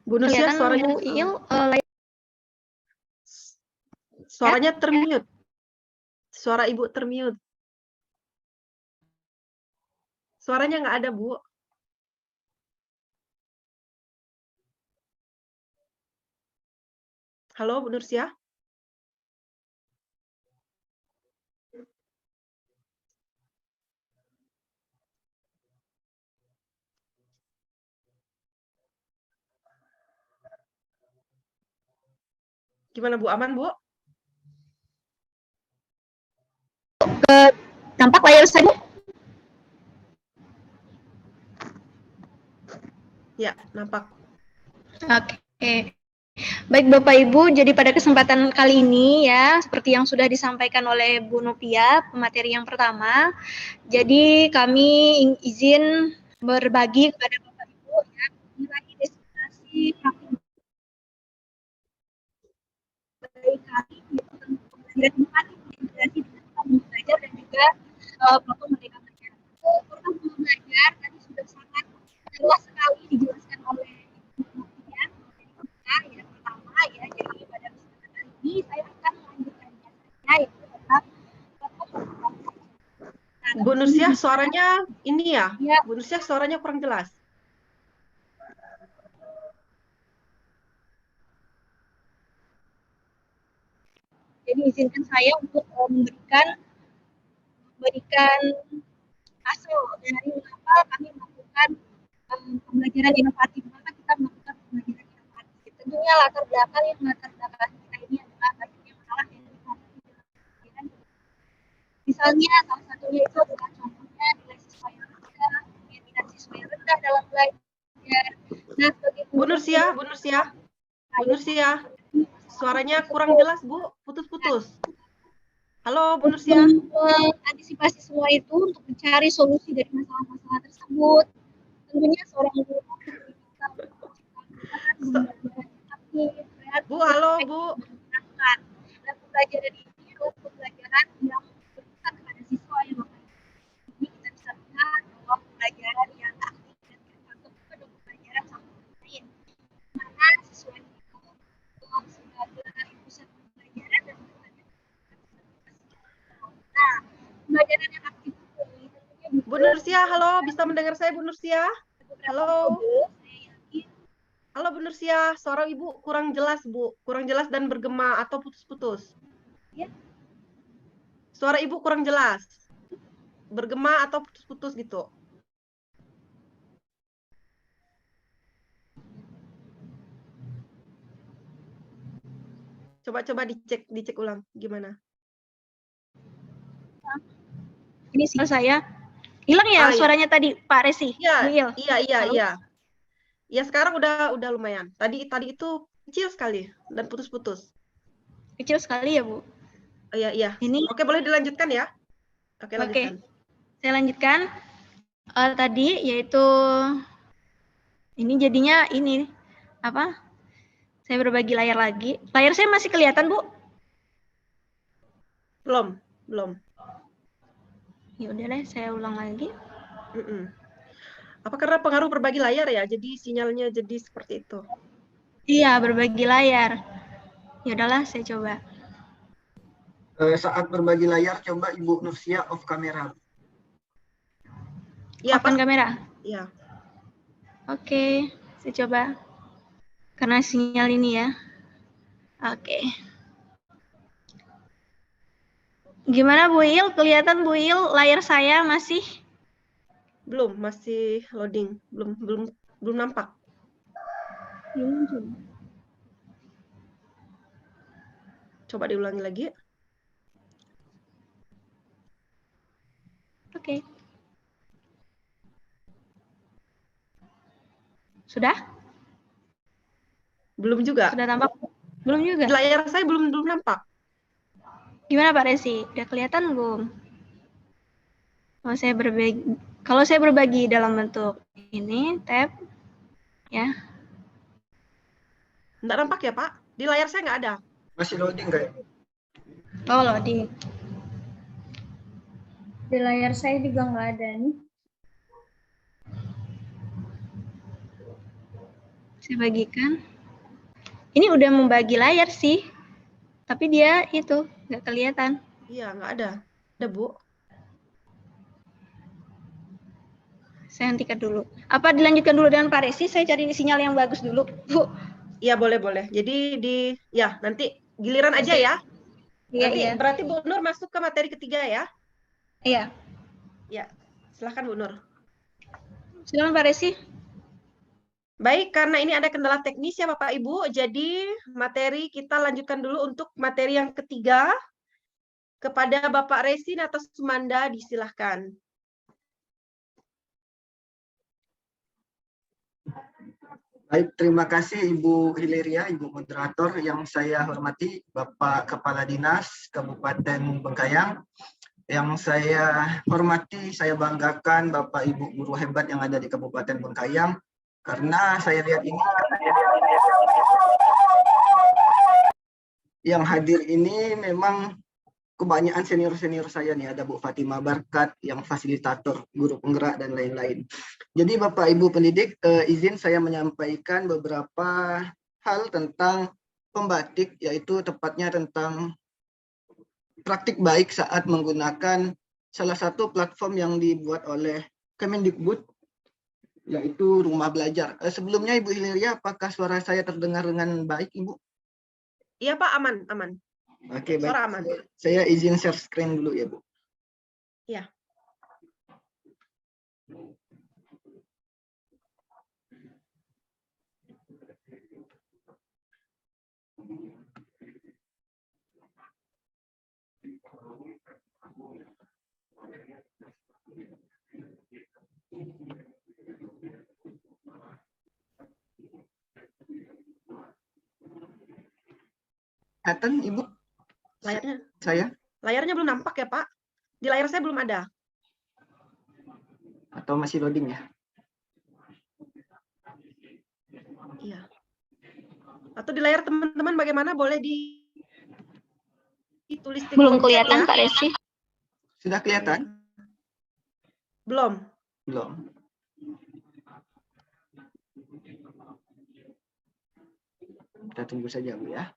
Bu Nursiah, suaranya Bu Il, suaranya termute. Suara Ibu termute. Suaranya nggak ada, Bu. Halo, Bu Nursiah. Gimana, Bu? Aman, Bu? Nampak layar saya, Bu? Ya, nampak. Oke. Baik Bapak Ibu, jadi pada kesempatan kali ini ya, seperti yang sudah disampaikan oleh Bu Novia, pemateri yang pertama, jadi kami izin berbagi kepada Bapak Ibu ya, mengenai destinasi praktik baik kami tentang pembelajaran informatif, integrasi dengan platform belajar dan juga platform Merdeka Belajar. Program belajar tadi sudah sangat luas sekali dijelaskan oleh Ibu Novia. Yang pertama ya, jadi pada kesempatan kali ini saya akan melanjutkannya yaitu tentang Bu Nursiah, suaranya ini ya? Ya. Bu Nursiah, suaranya kurang jelas. Jadi izinkan saya untuk memberikan hasil dari mengapa kami melakukan pembelajaran inovatif. Maka kita melakukan pembelajaran inovatif. Tentunya latar belakang kita ini adalah banyaknya masalah yang dilakukan. Misalnya salah satunya itu adalah contohnya nilai siswa yang rendah, minat siswa yang rendah dalam belajar. Nah, Bu Nursiah. suaranya kurang jelas, Bu. Putus-putus. Halo, Bu Nursia. Antisipasi semua itu untuk mencari solusi dari masalah-masalah tersebut. Tentunya seorang guru Bu, halo, Bu. dan pembelajaran ini adalah pembelajaran yang berpesan kepada siswa yang ini kita bisa lihat bahwa pembelajaran yang aktif dan kreatif itu adalah pembelajaran sama lain. Mana siswa itu sebagai pusat pembelajaran dan nah, pembelajaran yang aktif ini tentunya Bu Nursia, halo, bisa mendengar saya, Bu Nursia? Halo. Halo, Bu Nursia, suara Ibu kurang jelas, Bu. Kurang jelas dan bergema atau putus-putus. Ya. Suara Ibu kurang jelas. Bergema atau putus-putus gitu. Coba-coba dicek ulang gimana. Ini sih saya hilang ya suaranya tadi Pak Resi. Iya. Ya sekarang udah lumayan. Tadi itu kecil sekali dan putus-putus. Kecil sekali ya, Bu. Oh, iya. Ini Oke, boleh dilanjutkan ya? Oke, lanjutkan. Saya lanjutkan. Tadi yaitu ini jadinya ini apa? Saya berbagi layar lagi. Layar saya masih kelihatan, Bu? Belum. Ya udah deh, saya ulang lagi. Apa karena pengaruh berbagi layar ya? Jadi sinyalnya jadi seperti itu. Iya, berbagi layar. Ya udahlah, saya coba. Saat berbagi layar, coba Ibu Nursia off kamera. Iya, Off kamera. Iya. Oke, saya coba. Karena sinyal ini ya. Oke. Gimana Bu Il? Kelihatan Bu Il layar saya masih? Belum, masih loading. Belum nampak. Coba diulangi lagi. Oke. Sudah? Belum juga. Sudah tampak? Belum juga. Di layar saya belum nampak. Gimana Pak Resi? Udah kelihatan belum? Kalau saya berbagi dalam bentuk ini, tab, ya. Nggak nampak ya Pak? Di layar saya nggak ada. Masih loading nggak ya? Oh, loading. Di layar saya juga nggak ada nih. Saya bagikan. Ini udah membagi layar sih, tapi dia itu nggak kelihatan. Iya, nggak ada. Ada Bu. Saya hentikan dulu. Apa dilanjutkan dulu dengan Pak Resi? Saya cari sinyal yang bagus dulu, Bu. Iya, boleh. Jadi nanti giliran aja ya. Iya. Berarti Bu Nur masuk ke materi ketiga ya? Iya. Ya, silakan Bu Nur. Silakan Pak Resi. Baik, karena ini ada kendala teknis ya Bapak Ibu, jadi materi kita lanjutkan dulu untuk materi yang ketiga. Kepada Bapak Resi atau Sumanda, disilahkan. Baik, terima kasih Ibu Hileria, Ibu Moderator yang saya hormati, Bapak Kepala Dinas Kabupaten Bengkayang. Yang saya hormati, saya banggakan Bapak Ibu guru hebat yang ada di Kabupaten Bengkayang. Karena saya lihat ini, yang hadir ini memang kebanyakan senior-senior saya nih, ada Bu Fatima Barkat yang fasilitator, guru penggerak dan lain-lain. Jadi Bapak Ibu pendidik, izin saya menyampaikan beberapa hal tentang pembatik, yaitu tepatnya tentang praktik baik saat menggunakan salah satu platform yang dibuat oleh Kemendikbud, yaitu Rumah Belajar. Sebelumnya Ibu Hileria, apakah suara saya terdengar dengan baik, Ibu? Iya Pak, aman. Oke, baik. Suara aman. Saya izin share screen dulu ya, Bu. Iya. Kelihatan Ibu Layarnya, saya layarnya belum nampak ya Pak? Di layar saya belum ada. atau masih loading ya? Iya. Atau di layar teman-teman bagaimana? Boleh ditulis di Belum kolom chat kelihatan ya? Pak Resi. Sudah kelihatan? Belum. Belum. Kita tunggu saja Bu ya.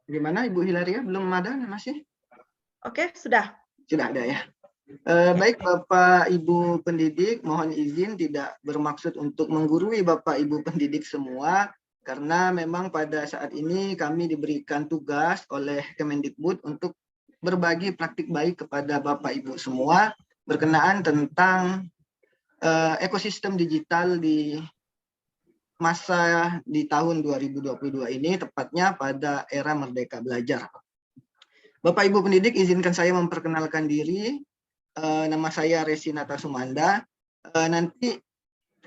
Gimana Ibu Hilaria? Belum ada masih? Oke, sudah. Sudah ada ya. Baik Bapak Ibu pendidik, mohon izin tidak bermaksud untuk menggurui Bapak Ibu pendidik semua, karena memang pada saat ini kami diberikan tugas oleh Kemendikbud untuk berbagi praktik baik kepada Bapak Ibu semua berkenaan tentang ekosistem digital di masa di tahun 2022 ini, tepatnya pada era Merdeka Belajar. Bapak Ibu pendidik, izinkan saya memperkenalkan diri. Nama saya Resi Nata Sumanda. Nanti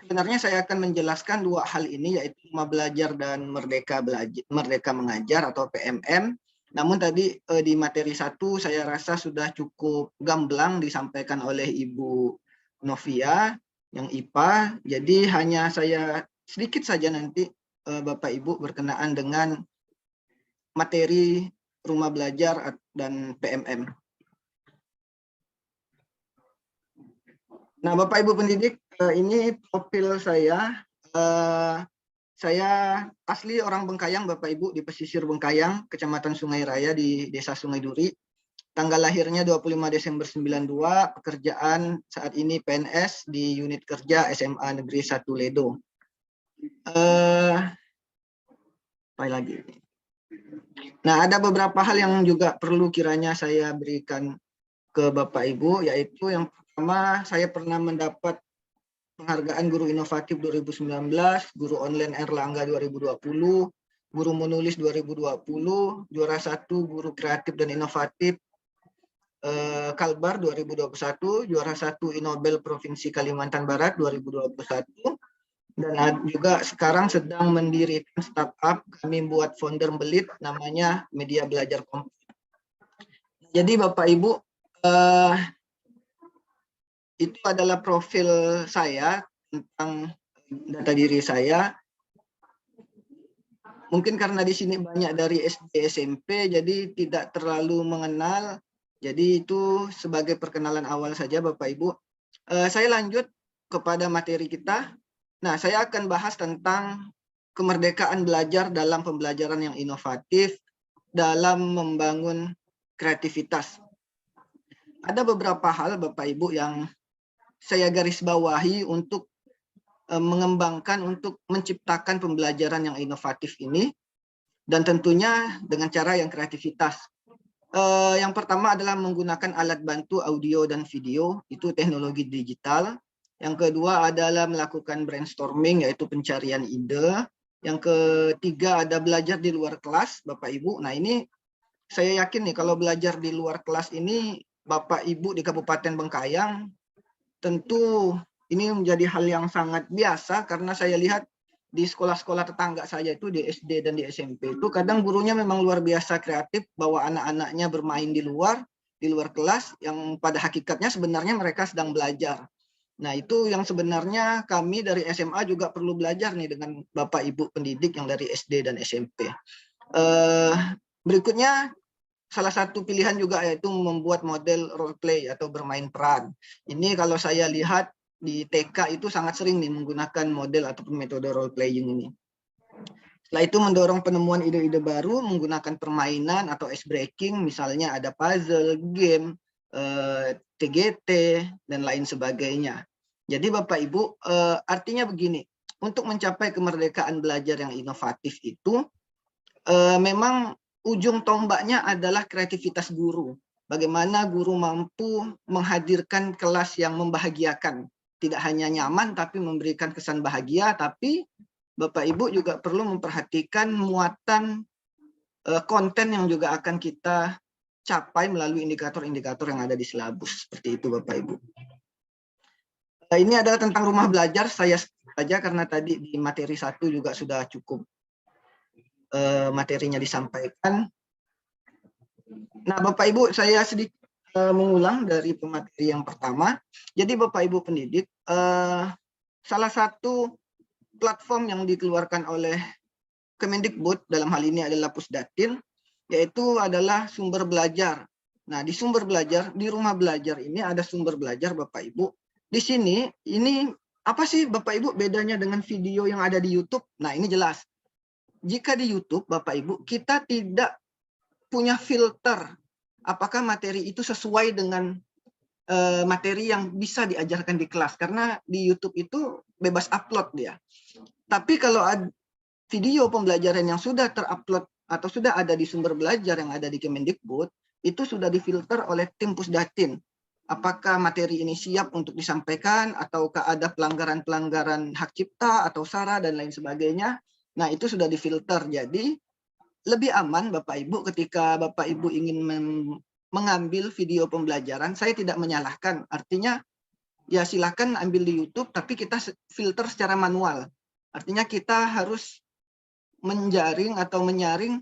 sebenarnya saya akan menjelaskan dua hal ini, yaitu Rumah Belajar dan Merdeka Mengajar atau PMM. Namun tadi di materi 1 saya rasa sudah cukup gamblang disampaikan oleh Ibu Novia yang IPA. Jadi hanya saya sedikit saja nanti Bapak Ibu berkenaan dengan materi Rumah Belajar dan PMM. Nah, Bapak Ibu pendidik, ini profil saya. Saya asli orang Bengkayang, Bapak Ibu, di pesisir Bengkayang, Kecamatan Sungai Raya di Desa Sungai Duri. Tanggal lahirnya 25 Desember 92, pekerjaan saat ini PNS di unit kerja SMA Negeri 1 Ledo. Apa lagi? Nah, ada beberapa hal yang juga perlu kiranya saya berikan ke Bapak Ibu, yaitu yang pertama, saya pernah mendapat penghargaan Guru Inovatif 2019, Guru Online Erlangga 2020, Guru Menulis 2020, juara 1 Guru Kreatif dan Inovatif Kalbar 2021, juara 1 Inobel Provinsi Kalimantan Barat 2021, dan juga sekarang sedang mendirikan startup, kami buat founder belit, namanya Media Belajar Kompleks. Jadi Bapak Ibu, itu adalah profil saya tentang data diri saya. Mungkin karena di sini banyak dari SD SMP, jadi tidak terlalu mengenal. Jadi itu sebagai perkenalan awal saja Bapak Ibu. Saya lanjut kepada materi kita. Nah, saya akan bahas tentang kemerdekaan belajar dalam pembelajaran yang inovatif dalam membangun kreativitas. Ada beberapa hal Bapak Ibu yang saya garis bawahi untuk mengembangkan, untuk menciptakan pembelajaran yang inovatif ini, dan tentunya dengan cara yang kreativitas. Yang pertama adalah menggunakan alat bantu audio dan video, itu teknologi digital. Yang kedua adalah melakukan brainstorming, yaitu pencarian ide. Yang ketiga ada belajar di luar kelas, Bapak Ibu. Nah, ini saya yakin nih kalau belajar di luar kelas ini, Bapak Ibu di Kabupaten Bengkayang, tentu ini menjadi hal yang sangat biasa, karena saya lihat di sekolah-sekolah tetangga saya itu di SD dan di SMP itu kadang gurunya memang luar biasa kreatif, bawa anak-anaknya bermain di luar kelas, yang pada hakikatnya sebenarnya mereka sedang belajar. Nah, itu yang sebenarnya kami dari SMA juga perlu belajar nih dengan Bapak Ibu pendidik yang dari SD dan SMP. Berikutnya, salah satu pilihan juga yaitu membuat model role play atau bermain peran. Ini kalau saya lihat di TK itu sangat sering nih menggunakan model ataupun metode role playing ini. Setelah itu mendorong penemuan ide-ide baru menggunakan permainan atau ice breaking, misalnya ada puzzle, game, TGT, dan lain sebagainya. Jadi Bapak Ibu, artinya begini, untuk mencapai kemerdekaan belajar yang inovatif itu, memang ujung tombaknya adalah kreativitas guru. Bagaimana guru mampu menghadirkan kelas yang membahagiakan. Tidak hanya nyaman, tapi memberikan kesan bahagia, tapi Bapak Ibu juga perlu memperhatikan muatan konten yang juga akan kita capai melalui indikator-indikator yang ada di silabus. Seperti itu Bapak Ibu. Ini adalah tentang rumah belajar, saya saja karena tadi di materi 1 juga sudah cukup materinya disampaikan. Nah Bapak Ibu, saya sedikit mengulang dari pemateri yang pertama. Jadi Bapak Ibu pendidik, salah satu platform yang dikeluarkan oleh Kemendikbud dalam hal ini adalah Pusdatin, yaitu adalah sumber belajar. Nah, di sumber belajar, di rumah belajar ini ada sumber belajar Bapak Ibu. Di sini, ini apa sih Bapak Ibu bedanya dengan video yang ada di YouTube? Nah, ini jelas. Jika di YouTube Bapak Ibu, kita tidak punya filter apakah materi itu sesuai dengan materi yang bisa diajarkan di kelas. Karena di YouTube itu bebas upload dia. Tapi kalau ada video pembelajaran yang sudah terupload atau sudah ada di sumber belajar yang ada di Kemendikbud, itu sudah difilter oleh tim Pusdatin. Apakah materi ini siap untuk disampaikan, ataukah ada pelanggaran-pelanggaran hak cipta atau SARA dan lain sebagainya. Nah, itu sudah difilter. Jadi, lebih aman Bapak Ibu ketika Bapak Ibu ingin mengambil video pembelajaran, saya tidak menyalahkan. Artinya, ya silakan ambil di YouTube, tapi kita filter secara manual. Artinya kita harus menjaring atau menyaring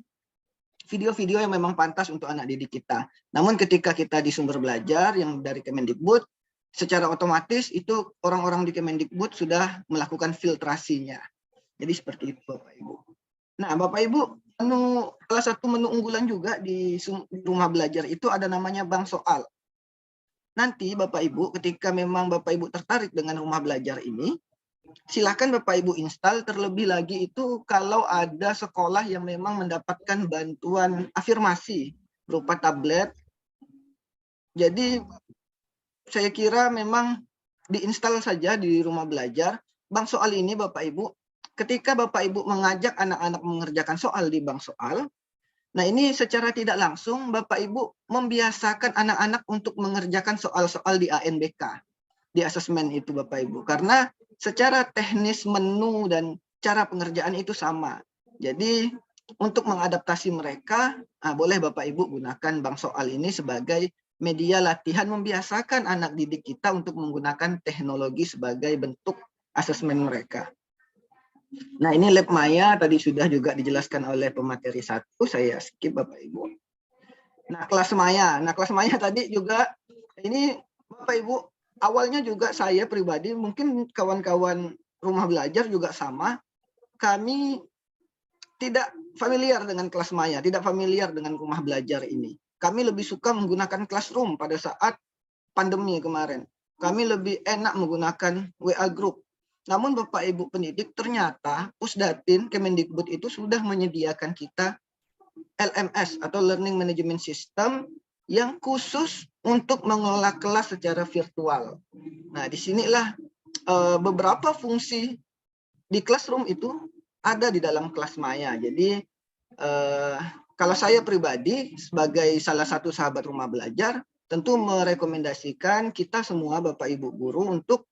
video-video yang memang pantas untuk anak didik kita. Namun ketika kita di sumber belajar yang dari Kemendikbud, secara otomatis itu orang-orang di Kemendikbud sudah melakukan filtrasinya. Jadi seperti itu Bapak Ibu. Nah Bapak Ibu, salah satu menu unggulan juga di rumah belajar itu ada namanya bank soal. Nanti Bapak Ibu ketika memang Bapak Ibu tertarik dengan rumah belajar ini, silakan Bapak Ibu install. Terlebih lagi itu kalau ada sekolah yang memang mendapatkan bantuan afirmasi berupa tablet. Jadi saya kira memang diinstal saja di rumah belajar. Bank soal ini Bapak Ibu, ketika Bapak Ibu mengajak anak-anak mengerjakan soal di bank soal, nah ini secara tidak langsung Bapak Ibu membiasakan anak-anak untuk mengerjakan soal-soal di ANBK. Di asesmen itu Bapak Ibu, karena secara teknis menu dan cara pengerjaan itu sama. Jadi untuk mengadaptasi mereka, boleh Bapak Ibu gunakan bank soal ini sebagai media latihan membiasakan anak didik kita untuk menggunakan teknologi sebagai bentuk asesmen mereka. Nah ini Lab Maya tadi sudah juga dijelaskan oleh pemateri 1, saya skip Bapak Ibu. Nah kelas Maya, tadi juga ini Bapak Ibu, awalnya juga saya pribadi, mungkin kawan-kawan rumah belajar juga sama, kami tidak familiar dengan kelas Maya, tidak familiar dengan rumah belajar ini. Kami lebih suka menggunakan Classroom pada saat pandemi kemarin. Kami lebih enak menggunakan WA Group. Namun Bapak Ibu pendidik, ternyata Pusdatin Kemendikbud itu sudah menyediakan kita LMS atau Learning Management System yang khusus untuk mengelola kelas secara virtual. Nah, disinilah beberapa fungsi di Classroom itu ada di dalam kelas Maya. Jadi, kalau saya pribadi sebagai salah satu sahabat rumah belajar, tentu merekomendasikan kita semua Bapak Ibu guru untuk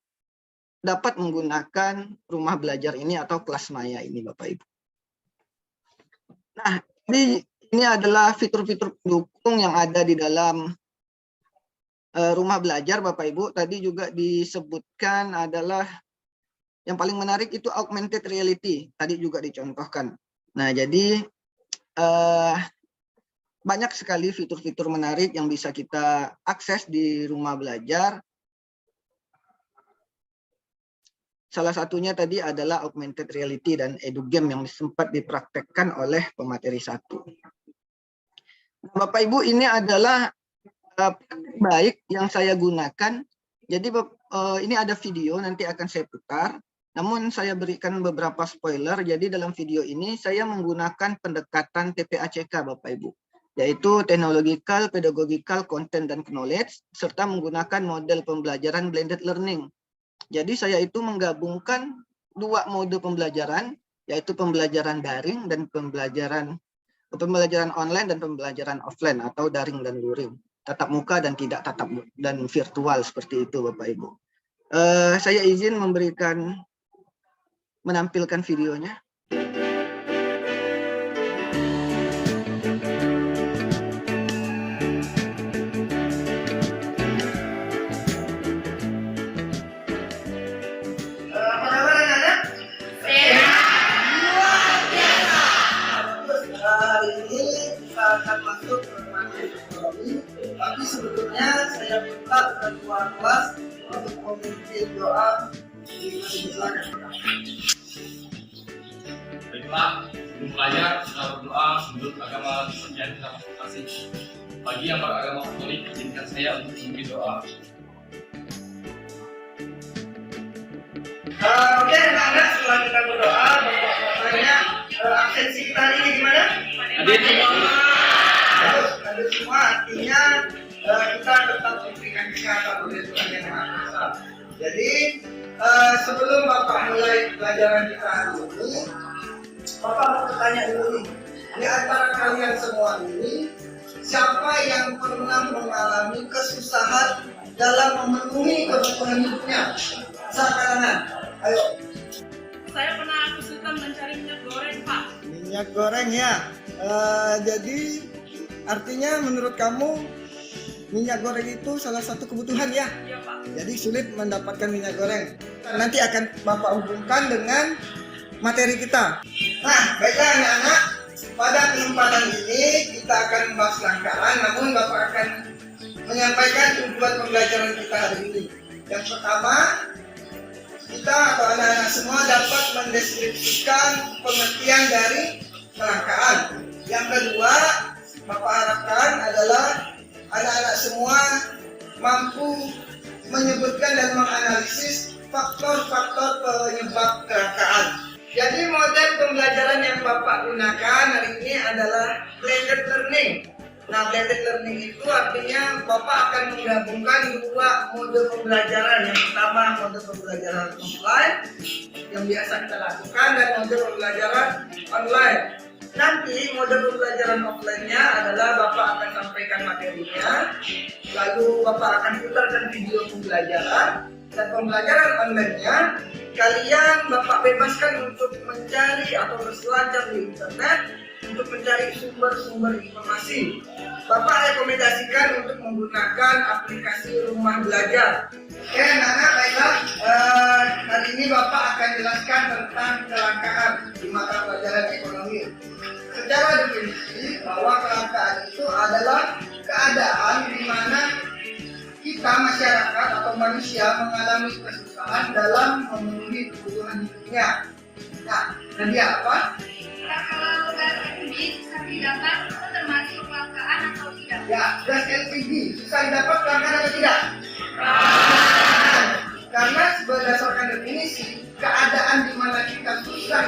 dapat menggunakan rumah belajar ini atau kelas Maya ini Bapak Ibu. Nah, ini adalah fitur-fitur pendukung yang ada di dalam rumah belajar Bapak Ibu. Tadi juga disebutkan adalah yang paling menarik itu augmented reality. Tadi juga dicontohkan. Nah, jadi banyak sekali fitur-fitur menarik yang bisa kita akses di rumah belajar. Salah satunya tadi adalah augmented reality dan edugame yang sempat dipraktekkan oleh pemateri 1. Nah, Bapak Ibu, ini adalah baik yang saya gunakan. Jadi ini ada video, nanti akan saya putar. Namun saya berikan beberapa spoiler. Jadi dalam video ini saya menggunakan pendekatan TPACK Bapak Ibu, yaitu Technological, Pedagogical, Content, dan Knowledge, serta menggunakan model pembelajaran blended learning. Jadi saya itu menggabungkan dua mode pembelajaran, yaitu pembelajaran daring dan pembelajaran online dan pembelajaran offline atau daring dan luring, tatap muka dan tidak tatap dan virtual seperti itu Bapak Ibu. Saya izin memberikan menampilkan videonya. Tapi sebetulnya saya minta ketua kelas untuk memimpin doa di belakang. Baiklah, sebelum belajar kita berdoa menurut agama Kristen kita masing-masing. Bagi yang beragama Katolik, izinkan saya untuk memimpin doa. Oke, anak-anak, setelah kita berdoa, bapak-bapaknya absensi kita hari ini gimana? Hadir semua. Hadir semua, artinya kita tetap memberikan kesehatan oleh Tuhan Yang Maha Kuasa. Jadi sebelum bapak mulai pelajaran kita hari ini, bapak mau bertanya dulu nih, di antara kalian semua ini, siapa yang pernah mengalami kesusahan dalam memenuhi kebutuhan hidupnya? Sekarang, ayo. Saya pernah kesulitan mencari minyak goreng, Pak. Minyak goreng ya. Jadi artinya menurut kamu minyak goreng itu salah satu kebutuhan ya? Iya, Pak. Jadi sulit mendapatkan minyak goreng. Nanti akan Bapak hubungkan dengan materi kita. Nah, baiklah anak-anak. Pada kesempatan ini kita akan membahas langkaan, namun Bapak akan menyampaikan tujuan pembelajaran kita hari ini. Yang pertama, kita atau anak-anak semua dapat mendeskripsikan pengertian dari kelangkaan. Yang kedua, Bapak harapkan adalah anak-anak semua mampu menyebutkan dan menganalisis faktor-faktor penyebab kelangkaan. Jadi model pembelajaran yang Bapak gunakan hari ini adalah blended learning. Nah, blended learning itu artinya Bapak akan menggabungkan dua mode pembelajaran. Yang pertama mode pembelajaran offline yang biasa kita lakukan dan mode pembelajaran online. Nanti mode pembelajaran offline-nya adalah Bapak akan sampaikan materinya, lalu Bapak akan putarkan video pembelajaran, dan pembelajaran online-nya kalian Bapak bebaskan untuk mencari atau berselancar di internet untuk mencari sumber-sumber informasi. Bapak rekomendasikan untuk menggunakan aplikasi Rumah Belajar. Oke, anak-anak, baiklah. Hari ini Bapak akan jelaskan tentang kelangkaan di mata pelajaran ekonomi. Secara definisi, bahwa kelangkaan itu adalah keadaan di mana kita masyarakat atau manusia mengalami kesusahan dalam memenuhi kebutuhan hidupnya. Nah, jadi apa? Kalau gas LPG susah didapat, itu termasuk kelangkaan atau tidak? Ya, gas LPG susah didapat kelangkaan atau tidak? Karena berdasarkan definisi, keadaan di mana kita susah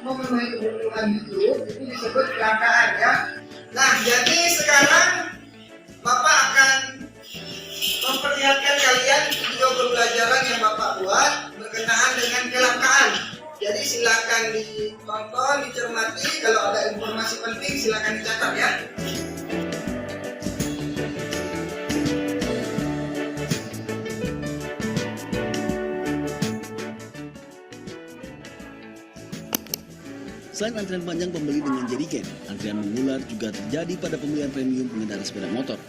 memenuhi kebutuhan hidup itu disebut kelangkaan ya. Nah, jadi sekarang Bapak akan memperlihatkan kalian video pembelajaran yang Bapak buat berkenaan dengan kelangkaan. Jadi silakan ditonton, dicermati. Kalau ada informasi penting silakan dicatat ya. Selain antrian panjang pembeli dengan jerigen, antrian mengular juga terjadi pada pembelian premium pengendara sepeda motor.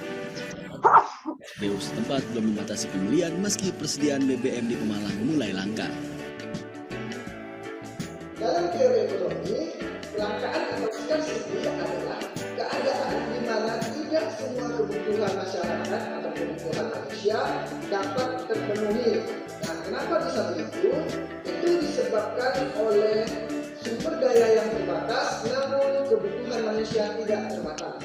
SPBU setempat belum membatasi pembelian meski persediaan BBM di Pemalang mulai langka. Dalam teori ekonomi, kelangkaan atau scarcity adalah keadaan di mana tidak semua kebutuhan masyarakat atau kebutuhan manusia dapat terpenuhi. Nah, kenapa bisa begitu? Itu disebabkan oleh sumber daya yang terbatas, namun kebutuhan manusia tidak terbatas.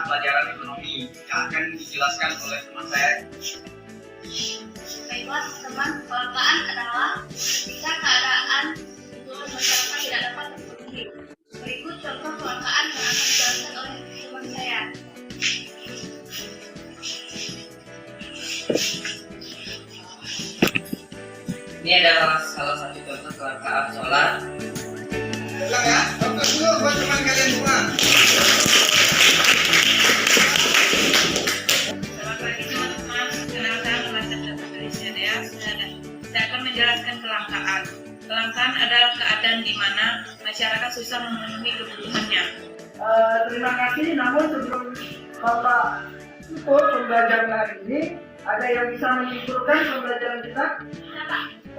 pelajaran ekonomi yang akan dijelaskan oleh teman saya. Baiklah teman, kelangkaan adalah ketika keadaan kebutuhan masyarakat tidak dapat terpenuhi. Berikut contoh kelangkaan yang akan dijelaskan oleh teman saya. Ini adalah salah satu contoh kelangkaan solar. Ulang ya, fokus dulu buat teman kalian semua. Selamat pagi teman-teman, kenalkan nama saya Patricia Dea. Saya akan menjelaskan kelangkaan. Kelangkaan adalah keadaan di mana masyarakat susah memenuhi kebutuhannya. Terima kasih, namun sebelum Bapak tutup pembelajaran hari ini, ada yang bisa menyimpulkan pembelajaran kita?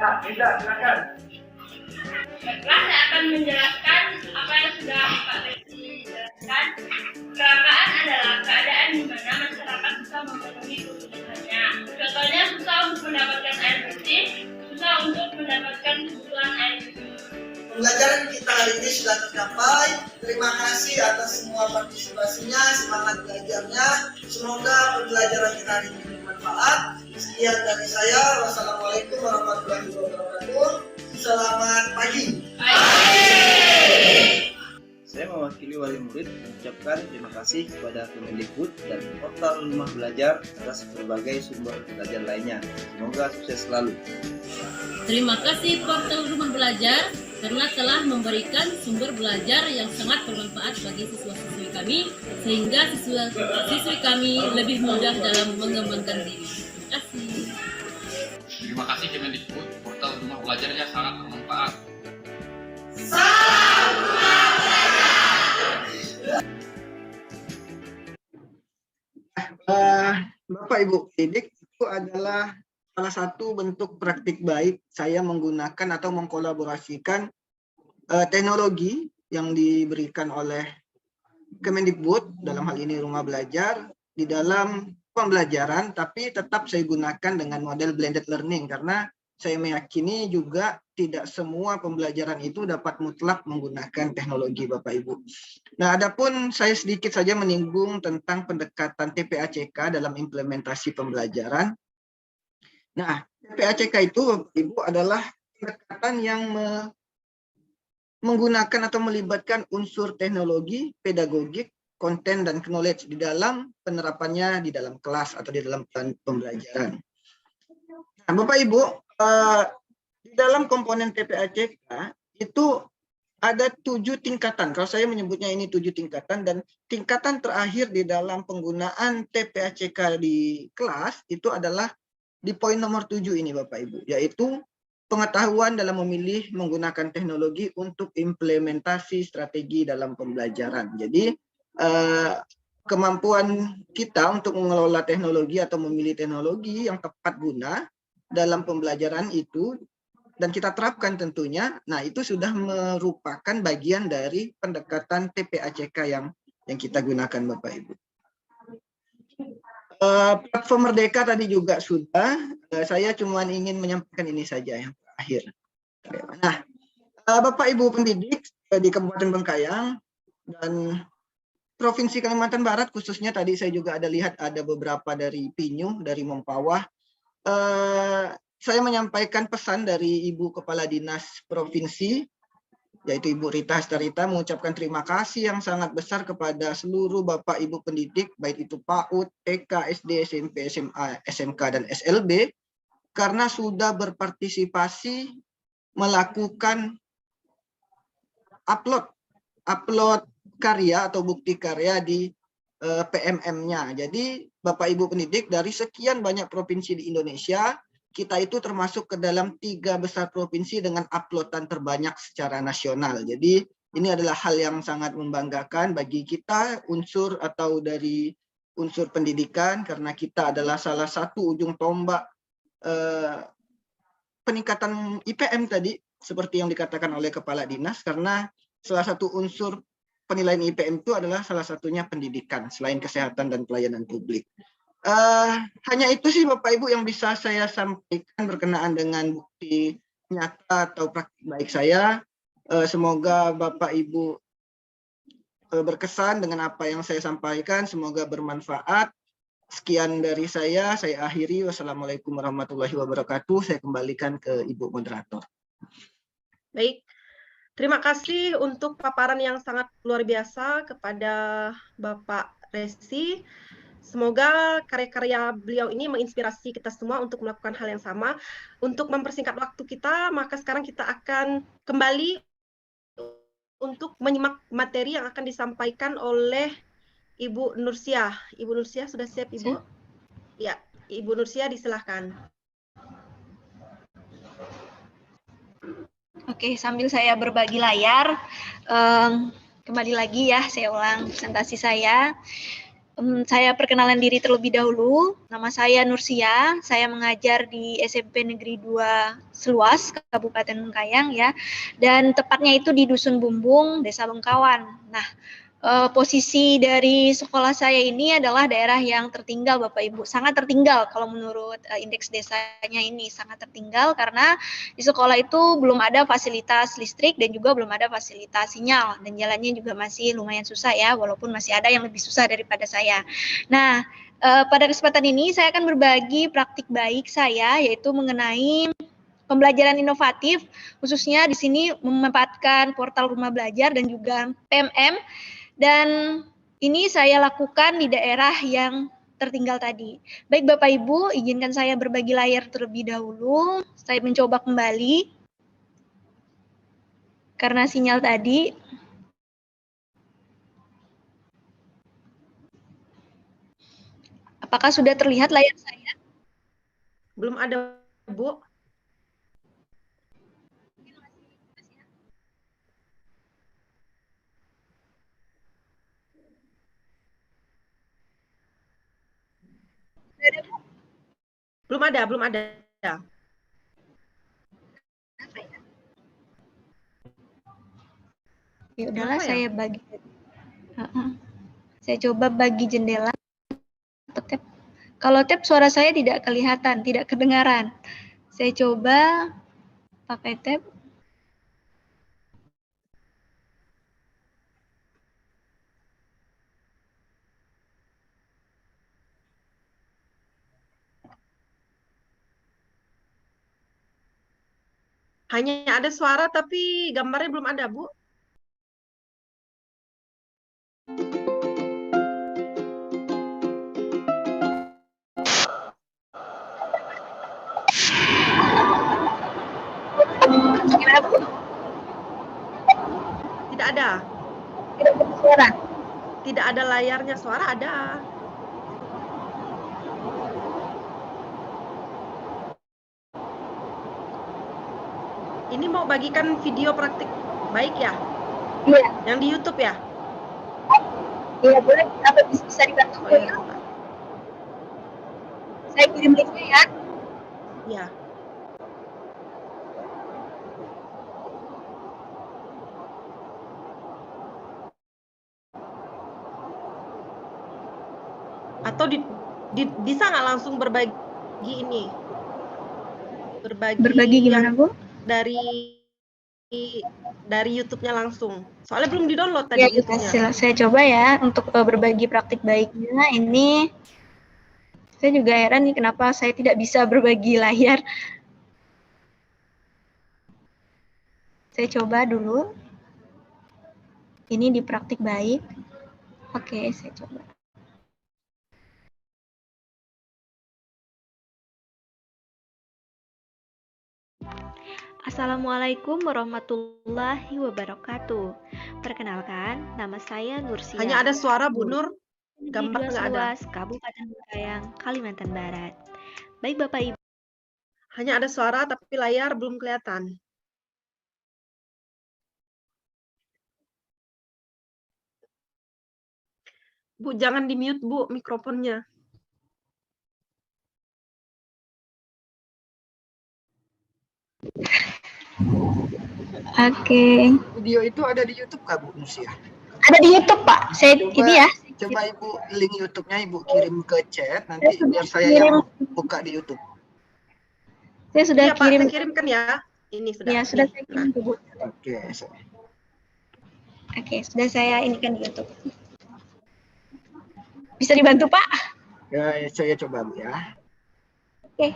Ya, bisa, silakan. Baiklah, saya akan menjelaskan apa yang sudah Pak Resi jelaskan. Kelangkaan adalah keadaan di mana masyarakat susah memenuhi kebutuhannya. Contohnya susah untuk mendapatkan air bersih, susah untuk mendapatkan kebutuhan air bersih. Pembelajaran kita hari ini sudah tercapai. Terima kasih atas semua partisipasinya, semangat belajarnya. Semoga pembelajaran kita hari ini bermanfaat. Sekian dari saya. Wassalamualaikum warahmatullahi wabarakatuh. Selamat pagi. Saya mewakili wali murid mengucapkan terima kasih kepada Kemendikbud dan portal Rumah Belajar atas berbagai sumber belajar lainnya. Semoga sukses selalu. Terima kasih portal Rumah Belajar karena telah memberikan sumber belajar yang sangat bermanfaat bagi siswa-siswi kami, sehingga siswa-siswi kami lebih mudah dalam mengembangkan diri. Terima kasih. Terima kasih Kemendikbud, portal Rumah Belajarnya sangat bermanfaat. Bapak Ibu pendidik, itu adalah salah satu bentuk praktik baik saya menggunakan atau mengkolaborasikan teknologi yang diberikan oleh Kemendikbud, dalam hal ini Rumah Belajar, di dalam pembelajaran, tapi tetap saya gunakan dengan model blended learning, karena saya meyakini juga tidak semua pembelajaran itu dapat mutlak menggunakan teknologi Bapak Ibu. Nah, adapun saya sedikit saja menyinggung tentang pendekatan TPACK dalam implementasi pembelajaran. Nah, TPACK itu Bapak Ibu adalah pendekatan yang menggunakan atau melibatkan unsur teknologi, pedagogik, konten, dan knowledge di dalam penerapannya di dalam kelas atau di dalam pembelajaran. Nah, Bapak Ibu, di dalam komponen TPACK itu ada 7 tingkatan. Kalau saya menyebutnya ini 7 tingkatan, dan tingkatan terakhir di dalam penggunaan TPACK di kelas itu adalah di poin nomor 7 ini Bapak Ibu, yaitu pengetahuan dalam memilih menggunakan teknologi untuk implementasi strategi dalam pembelajaran. Jadi kemampuan kita untuk mengelola teknologi atau memilih teknologi yang tepat guna dalam pembelajaran itu, dan kita terapkan tentunya, nah itu sudah merupakan bagian dari pendekatan TPACK yang kita gunakan Bapak Ibu. Platform Merdeka tadi juga sudah, saya cuma ingin menyampaikan ini saja yang terakhir. Nah, Bapak Ibu pendidik di Kabupaten Bengkayang dan Provinsi Kalimantan Barat khususnya, tadi saya juga ada lihat ada beberapa dari Pinyu, dari Mempawah. Saya menyampaikan pesan dari Ibu Kepala Dinas Provinsi, yaitu Ibu Rita Hastarita, mengucapkan terima kasih yang sangat besar kepada seluruh Bapak Ibu pendidik, baik itu PAUD, TK, SD, SMP, SMA, SMK, dan SLB, karena sudah berpartisipasi melakukan upload karya atau bukti karya di PMM-nya. Jadi Bapak Ibu pendidik dari sekian banyak provinsi di Indonesia, kita itu termasuk ke dalam 3 besar provinsi dengan uploadan terbanyak secara nasional. Jadi ini adalah hal yang sangat membanggakan bagi kita, unsur atau dari unsur pendidikan, karena kita adalah salah satu ujung tombak peningkatan IPM tadi, seperti yang dikatakan oleh Kepala Dinas, karena salah satu unsur penilaian IPM itu adalah salah satunya pendidikan, selain kesehatan dan pelayanan publik. Hanya itu sih Bapak Ibu yang bisa saya sampaikan berkenaan dengan bukti nyata atau praktik baik saya. Semoga Bapak Ibu berkesan dengan apa yang saya sampaikan. Semoga bermanfaat. Sekian dari saya akhiri. Wassalamualaikum warahmatullahi wabarakatuh. Saya kembalikan ke Ibu Moderator. Baik, terima kasih untuk paparan yang sangat luar biasa kepada Bapak Resi. Semoga karya-karya beliau ini menginspirasi kita semua untuk melakukan hal yang sama. Untuk mempersingkat waktu kita, maka sekarang kita akan kembali untuk menyimak materi yang akan disampaikan oleh Ibu Nursia. Ibu Nursia sudah siap, Ibu? Ya, Ibu Nursia disilahkan. Oke, sambil saya berbagi layar, kembali lagi ya, saya ulang presentasi saya. Saya perkenalan diri terlebih dahulu. Nama saya Nursia, saya mengajar di SMP Negeri 2 Seluas, Kabupaten Bengkayang ya. Dan tepatnya itu di Dusun Bumbung, Desa Bengkawan. Nah, posisi dari sekolah saya ini adalah daerah yang tertinggal Bapak Ibu, sangat tertinggal kalau menurut indeks desanya ini, sangat tertinggal karena di sekolah itu belum ada fasilitas listrik dan juga belum ada fasilitas sinyal, dan jalannya juga masih lumayan susah ya, walaupun masih ada yang lebih susah daripada saya. Nah, pada kesempatan ini saya akan berbagi praktik baik saya, yaitu mengenai pembelajaran inovatif, khususnya di sini memanfaatkan portal rumah belajar dan juga PMM. Dan ini saya lakukan di daerah yang tertinggal tadi. Baik Bapak Ibu, izinkan saya berbagi layar terlebih dahulu. Saya mencoba kembali karena sinyal tadi. Apakah sudah terlihat layar saya? Belum ada, Bu. Belum ada, belum ada. Ya udahlah, saya bagi. Saya coba bagi jendela. Kalau tab suara saya tidak kelihatan, tidak kedengaran. Saya coba pakai tab. Hanya ada suara tapi gambarnya belum ada, Bu. Tidak ada. Tidak bersuara. Tidak ada layarnya, suara ada. Ini mau bagikan video praktik baik ya? Iya. Yang di YouTube ya? Iya, boleh. Apa bisa dibantu? Oh, ya. Saya kirim linknya ya. Iya. Atau bisa nggak langsung berbagi ini? Berbagi gimana, Bu? Dari YouTube-nya langsung. Soalnya belum di-download tadi ya, YouTube-nya. Saya coba ya untuk berbagi praktik baiknya. Ini saya juga heran nih kenapa saya tidak bisa berbagi layar. Saya coba dulu. Ini di praktik baik. Oke, saya coba. Assalamualaikum warahmatullahi wabarakatuh. Perkenalkan, nama saya Nursia. Hanya ada suara, Bu Nur. Gambar nggak ada. Kabupaten Bengkayang, Kalimantan Barat. Baik Bapak Ibu. Hanya ada suara tapi layar belum kelihatan. Bu, jangan di-mute, Bu, mikrofonnya. Oke. Video itu ada di YouTube Kak Bu Nursia? Ada di YouTube, Pak. Saya coba, ini ya. Coba Ibu link YouTube-nya Ibu kirim ke chat, nanti biar saya yang buka di YouTube. Saya sudah iya, kirim. Pak, saya kirimkan ya. Ini sudah. Ya, sudah saya kirim ke Bu. Oke. Oke, sudah saya inikan di YouTube. Bisa dibantu, Pak? Ya, saya coba Bu ya. Oke.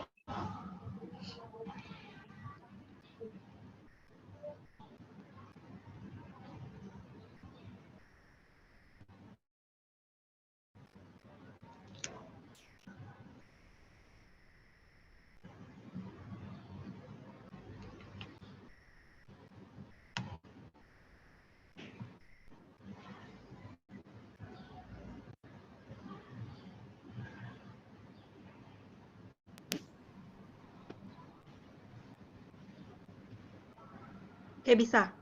Oke, bisa.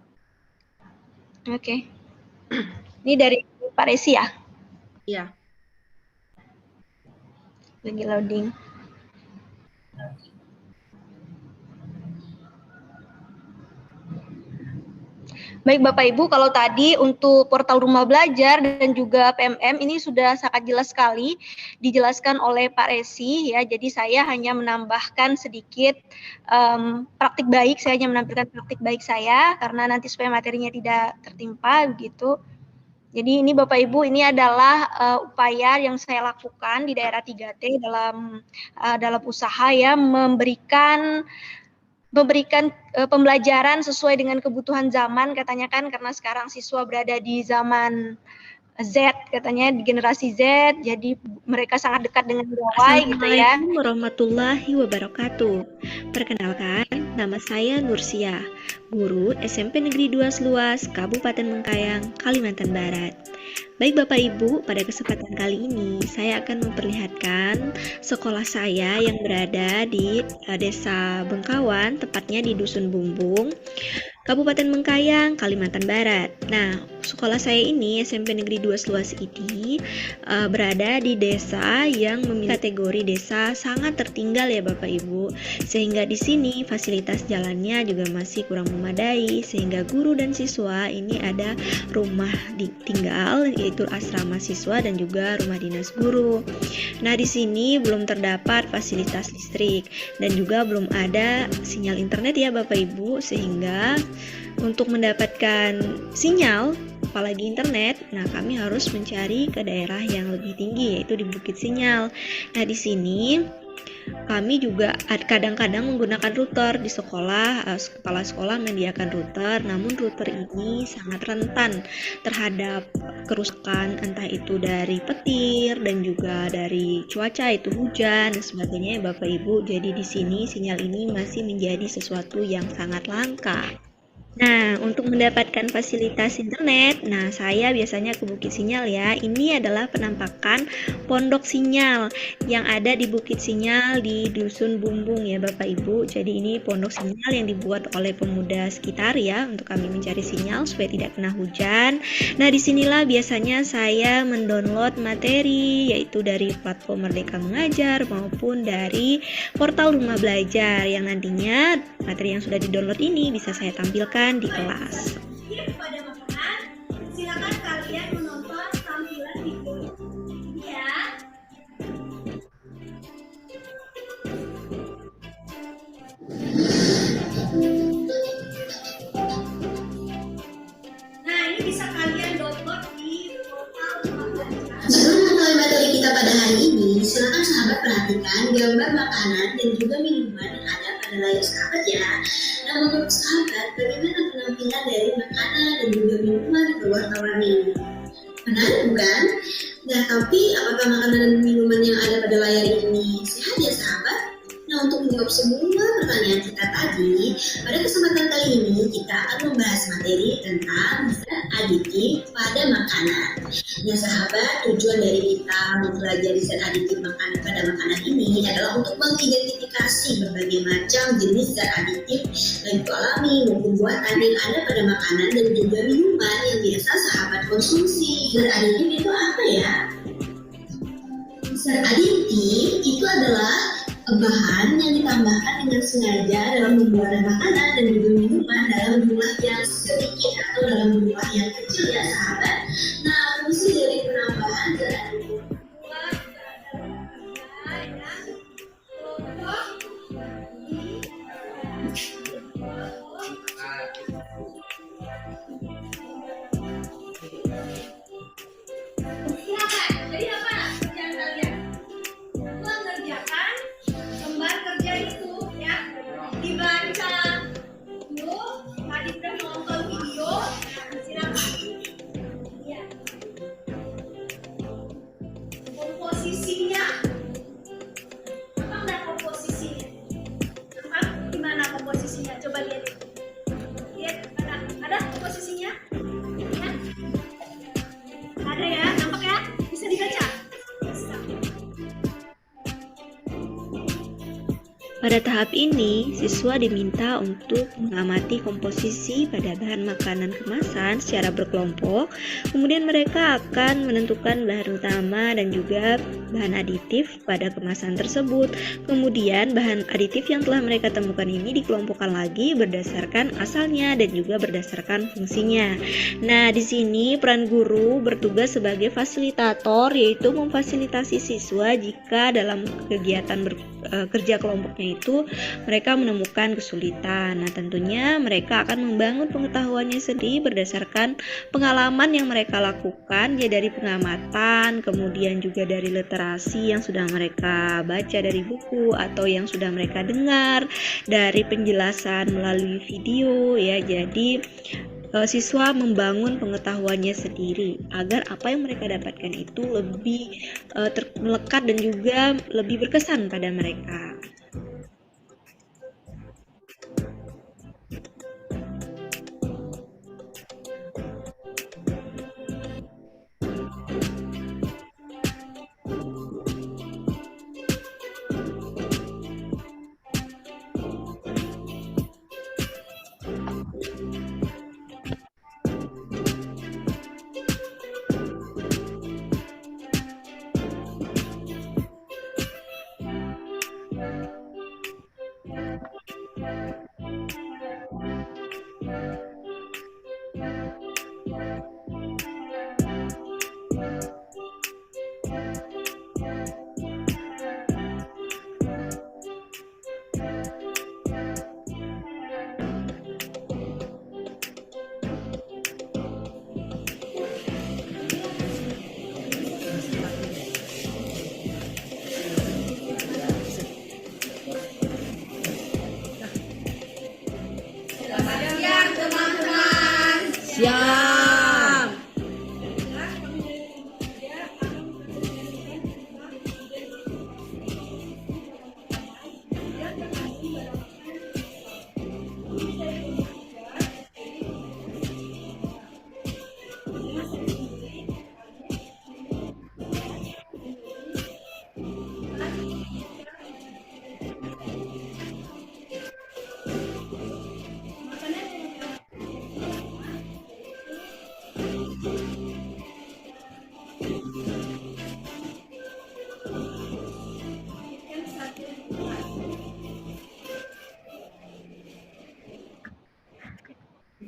Oke. Ini dari Pak Resi ya? Iya. Lagi loading. Baik Bapak Ibu, kalau tadi untuk portal Rumah Belajar dan juga PMM ini sudah sangat jelas sekali dijelaskan oleh Pak Resi ya. Jadi saya hanya menambahkan sedikit praktik baik, saya hanya menampilkan praktik baik saya karena nanti supaya materinya tidak tertimpa begitu. Jadi ini Bapak Ibu, ini adalah upaya yang saya lakukan di daerah 3T dalam usaha ya, memberikan pembelajaran sesuai dengan kebutuhan zaman katanya kan, karena sekarang siswa berada di zaman Z katanya, di generasi Z, jadi mereka sangat dekat dengan gawai gitu ya. Assalamualaikum warahmatullahi wabarakatuh. Perkenalkan, nama saya Nursia, guru SMP Negeri 2 Seluas, Kabupaten Mengkayang, Kalimantan Barat. Baik Bapak Ibu, pada kesempatan kali ini saya akan memperlihatkan sekolah saya yang berada di Desa Bengkawan, tepatnya di Dusun Bumbung, Kabupaten Mengkayang, Kalimantan Barat. Nah, sekolah saya ini, SMP Negeri 2 Seluas ini, berada di desa yang memiliki kategori desa sangat tertinggal ya Bapak Ibu. Sehingga di sini fasilitas jalannya juga masih kurang memadai, sehingga guru dan siswa ini ada rumah tinggal, yaitu asrama siswa dan juga rumah dinas guru. Nah, di sini belum terdapat fasilitas listrik dan juga belum ada sinyal internet ya Bapak Ibu, sehingga untuk mendapatkan sinyal apalagi internet, nah kami harus mencari ke daerah yang lebih tinggi, yaitu di Bukit Sinyal. Nah, di sini kami juga kadang-kadang menggunakan router di sekolah. Kepala sekolah menyediakan router, namun router ini sangat rentan terhadap kerusakan, entah itu dari petir dan juga dari cuaca, itu hujan dan sebagainya ya Bapak Ibu. Jadi di sini sinyal ini masih menjadi sesuatu yang sangat langka. Nah, untuk mendapatkan fasilitas internet, nah saya biasanya ke Bukit Sinyal ya. Ini adalah penampakan pondok sinyal yang ada di Bukit Sinyal di Dusun Bumbung ya Bapak Ibu. Jadi ini pondok sinyal yang dibuat oleh pemuda sekitar ya, untuk kami mencari sinyal supaya tidak kena hujan. Nah, disinilah biasanya saya mendownload materi, yaitu dari platform Merdeka Mengajar maupun dari portal Rumah Belajar, yang nantinya materi yang sudah didownload ini bisa saya tampilkan di kelas. Pada makanan, silakan kalian menonton tampilan video ini ya. Nah, ini bisa kalian download di portal Rumah Belajar. Sebelum memulai materi kita pada hari ini, silakan sahabat perhatikan gambar makanan dan juga minuman yang ada pada layar sahabat ya. Nah, menurut sahabat, bagaimana penampilan dari makanan dan juga minuman di warna-warni ini? Menarik bukan? Nah, tapi apakah makanan dan minuman yang ada pada layar ini sehat ya sahabat? Nah, untuk menjawab semua pertanyaan kita tadi, pada kesempatan kali ini kita akan membahas materi tentang zat aditif pada makanan. Nah sahabat, tujuan dari kita mempelajari zat aditif pada makanan ini adalah untuk mengidentifikasi berbagai macam jenis zat aditif baik alami maupun buatan yang ada pada makanan dan juga minuman yang biasa sahabat konsumsi. Zat aditif itu apa ya? Zat aditif itu adalah bahan yang ditambahkan dengan sengaja dalam membuat makanan dan juga minuman dalam jumlah yang sedikit atau dalam jumlah yang kecil ya sahabat. Nah, fungsi dari penambahan zat aditif Pada tahap ini, siswa diminta untuk mengamati komposisi pada bahan makanan kemasan secara berkelompok. Kemudian mereka akan menentukan bahan utama dan juga bahan aditif pada kemasan tersebut. Kemudian bahan aditif yang telah mereka temukan ini dikelompokkan lagi berdasarkan asalnya dan juga berdasarkan fungsinya. Nah, di sini peran guru bertugas sebagai fasilitator, yaitu memfasilitasi siswa jika dalam kegiatan kerja kelompoknya itu mereka menemukan kesulitan. Nah, tentunya mereka akan membangun pengetahuannya sendiri berdasarkan pengalaman yang mereka lakukan, ya dari pengamatan, kemudian juga dari literasi yang sudah mereka baca dari buku atau yang sudah mereka dengar dari penjelasan melalui video, ya. Jadi siswa membangun pengetahuannya sendiri agar apa yang mereka dapatkan itu lebih melekat dan juga lebih berkesan pada mereka.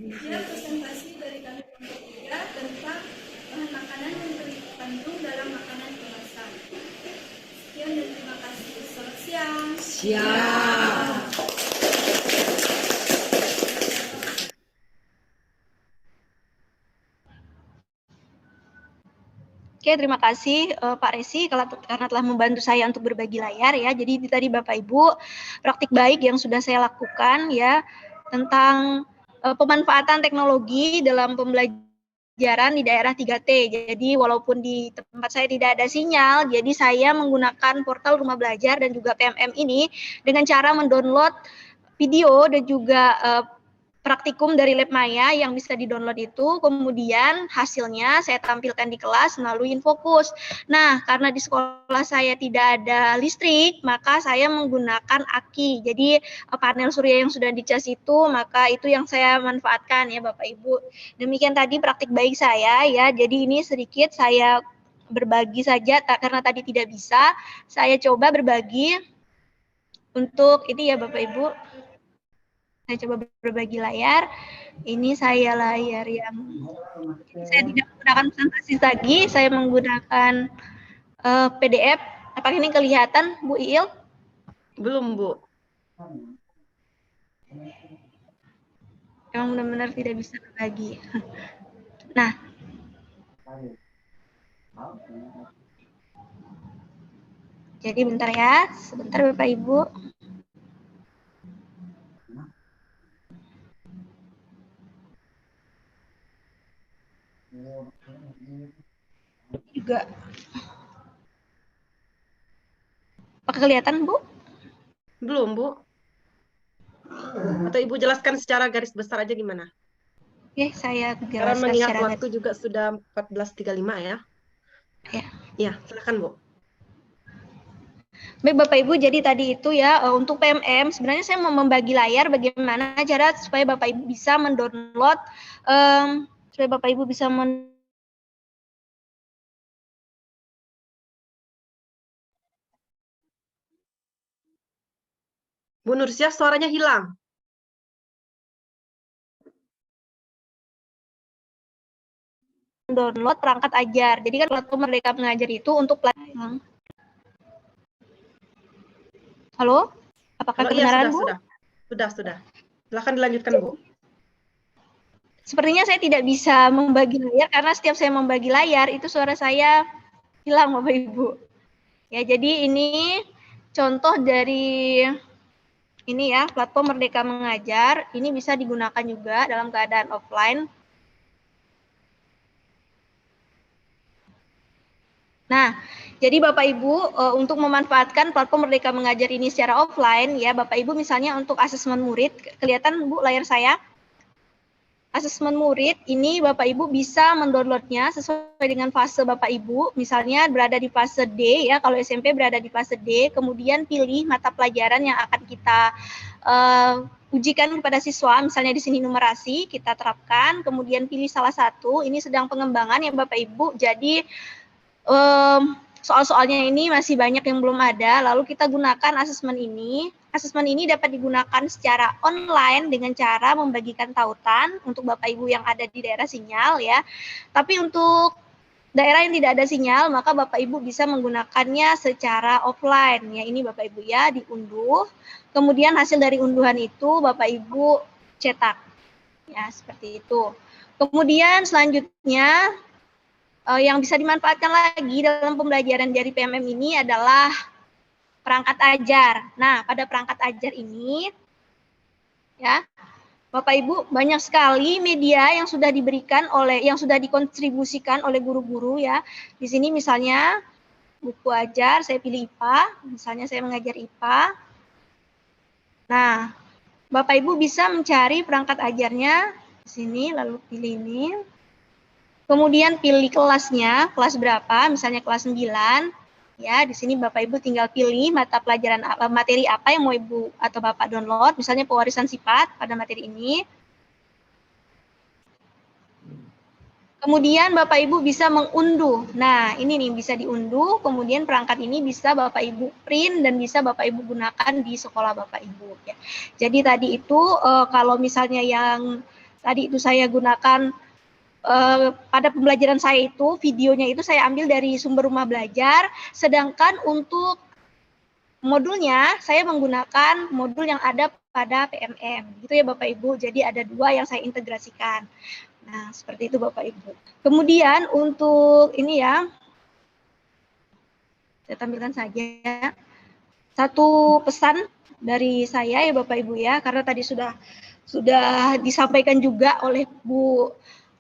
Dia presentasi dari kami juga tentang bahan makanan yang terkandung dalam makanan kemasan. Sekian dan terima kasih. Selamat siang. Siap. Oke, terima kasih Pak Resi karena telah membantu saya untuk berbagi layar ya. Jadi itu tadi Bapak Ibu praktik baik yang sudah saya lakukan ya tentang pemanfaatan teknologi dalam pembelajaran di daerah 3T. Jadi walaupun di tempat saya tidak ada sinyal, jadi saya menggunakan portal Rumah Belajar dan juga PMM ini dengan cara mendownload video dan juga praktikum dari Lab Maya yang bisa di-download itu, kemudian hasilnya saya tampilkan di kelas melalui Infokus. Nah, karena di sekolah saya tidak ada listrik, maka saya menggunakan aki. Jadi panel surya yang sudah dicas itu, maka itu yang saya manfaatkan ya Bapak Ibu. Demikian tadi praktik baik saya ya. Jadi ini sedikit saya berbagi saja karena tadi tidak bisa. Saya coba berbagi untuk ini ya Bapak Ibu. Saya coba berbagi layar. Ini saya layar yang saya tidak menggunakan presentasi lagi, saya menggunakan PDF. Apakah ini kelihatan, Bu Iil? Belum, Bu. Emang benar-benar tidak bisa berbagi. Nah. Jadi bentar ya, sebentar Bapak Ibu. Juga apakah kelihatan Bu? Belum Bu. Atau Ibu jelaskan secara garis besar aja gimana? Oke, saya jelaskan. Karena mengingat secara waktu juga sudah 14.35 ya. Ya. Ya, silakan Bu. Baik Bapak Ibu, jadi tadi itu ya untuk PMM sebenarnya saya mau membagi layar bagaimana cara supaya Bapak Ibu bisa mendownload supaya Bapak Ibu bisa Bu Nursia, suaranya hilang. download perangkat ajar. Jadi kan platform Merdeka Mengajar itu untuk pelajaran. Halo? Apakah kebenaran, Bu? Sudah. Silakan dilanjutkan, Bu. Sepertinya saya tidak bisa membagi layar karena setiap saya membagi layar itu suara saya hilang, Bapak Ibu. Ya, jadi ini contoh dari ini ya, platform Merdeka Mengajar. Ini bisa digunakan juga dalam keadaan offline. Nah, jadi Bapak Ibu untuk memanfaatkan platform Merdeka Mengajar ini secara offline ya, Bapak Ibu misalnya untuk asesmen murid, kelihatan Bu layar saya? Asesmen murid ini Bapak Ibu bisa mendownloadnya sesuai dengan fase Bapak Ibu, misalnya berada di fase D ya, kalau SMP berada di fase D, kemudian pilih mata pelajaran yang akan kita ujikan kepada siswa, misalnya di sini numerasi, kita terapkan, kemudian pilih salah satu, ini sedang pengembangan ya Bapak Ibu, jadi soal-soalnya ini masih banyak yang belum ada, lalu kita gunakan asesmen ini. Asesmen ini dapat digunakan secara online dengan cara membagikan tautan untuk Bapak Ibu yang ada di daerah sinyal ya. Tapi untuk daerah yang tidak ada sinyal, maka Bapak Ibu bisa menggunakannya secara offline. Ya, ini Bapak Ibu ya, diunduh. Kemudian hasil dari unduhan itu Bapak Ibu cetak. Ya, seperti itu. Kemudian selanjutnya yang bisa dimanfaatkan lagi dalam pembelajaran dari PMM ini adalah perangkat ajar. Nah, pada perangkat ajar ini, ya, Bapak Ibu banyak sekali media yang sudah diberikan yang sudah dikontribusikan oleh guru-guru ya. Di sini misalnya buku ajar, saya pilih IPA, misalnya saya mengajar IPA. Nah, Bapak Ibu bisa mencari perangkat ajarnya di sini, lalu pilih ini. Kemudian pilih kelasnya, kelas berapa, misalnya kelas 9. Ya, di sini Bapak Ibu tinggal pilih mata pelajaran materi apa yang mau Ibu atau Bapak download, misalnya pewarisan sifat pada materi ini. Kemudian Bapak Ibu bisa mengunduh. Nah, ini nih bisa diunduh, kemudian perangkat ini bisa Bapak Ibu print dan bisa Bapak Ibu gunakan di sekolah Bapak Ibu ya. Jadi tadi itu kalau misalnya yang tadi itu saya gunakan pada pembelajaran saya itu, videonya itu saya ambil dari sumber rumah belajar, sedangkan untuk modulnya saya menggunakan modul yang ada pada PMM, gitu ya Bapak Ibu. Jadi ada 2 yang saya integrasikan. Nah, seperti itu Bapak Ibu. Kemudian untuk ini ya, saya tampilkan saja satu pesan dari saya ya Bapak Ibu ya, karena tadi sudah disampaikan juga oleh Bu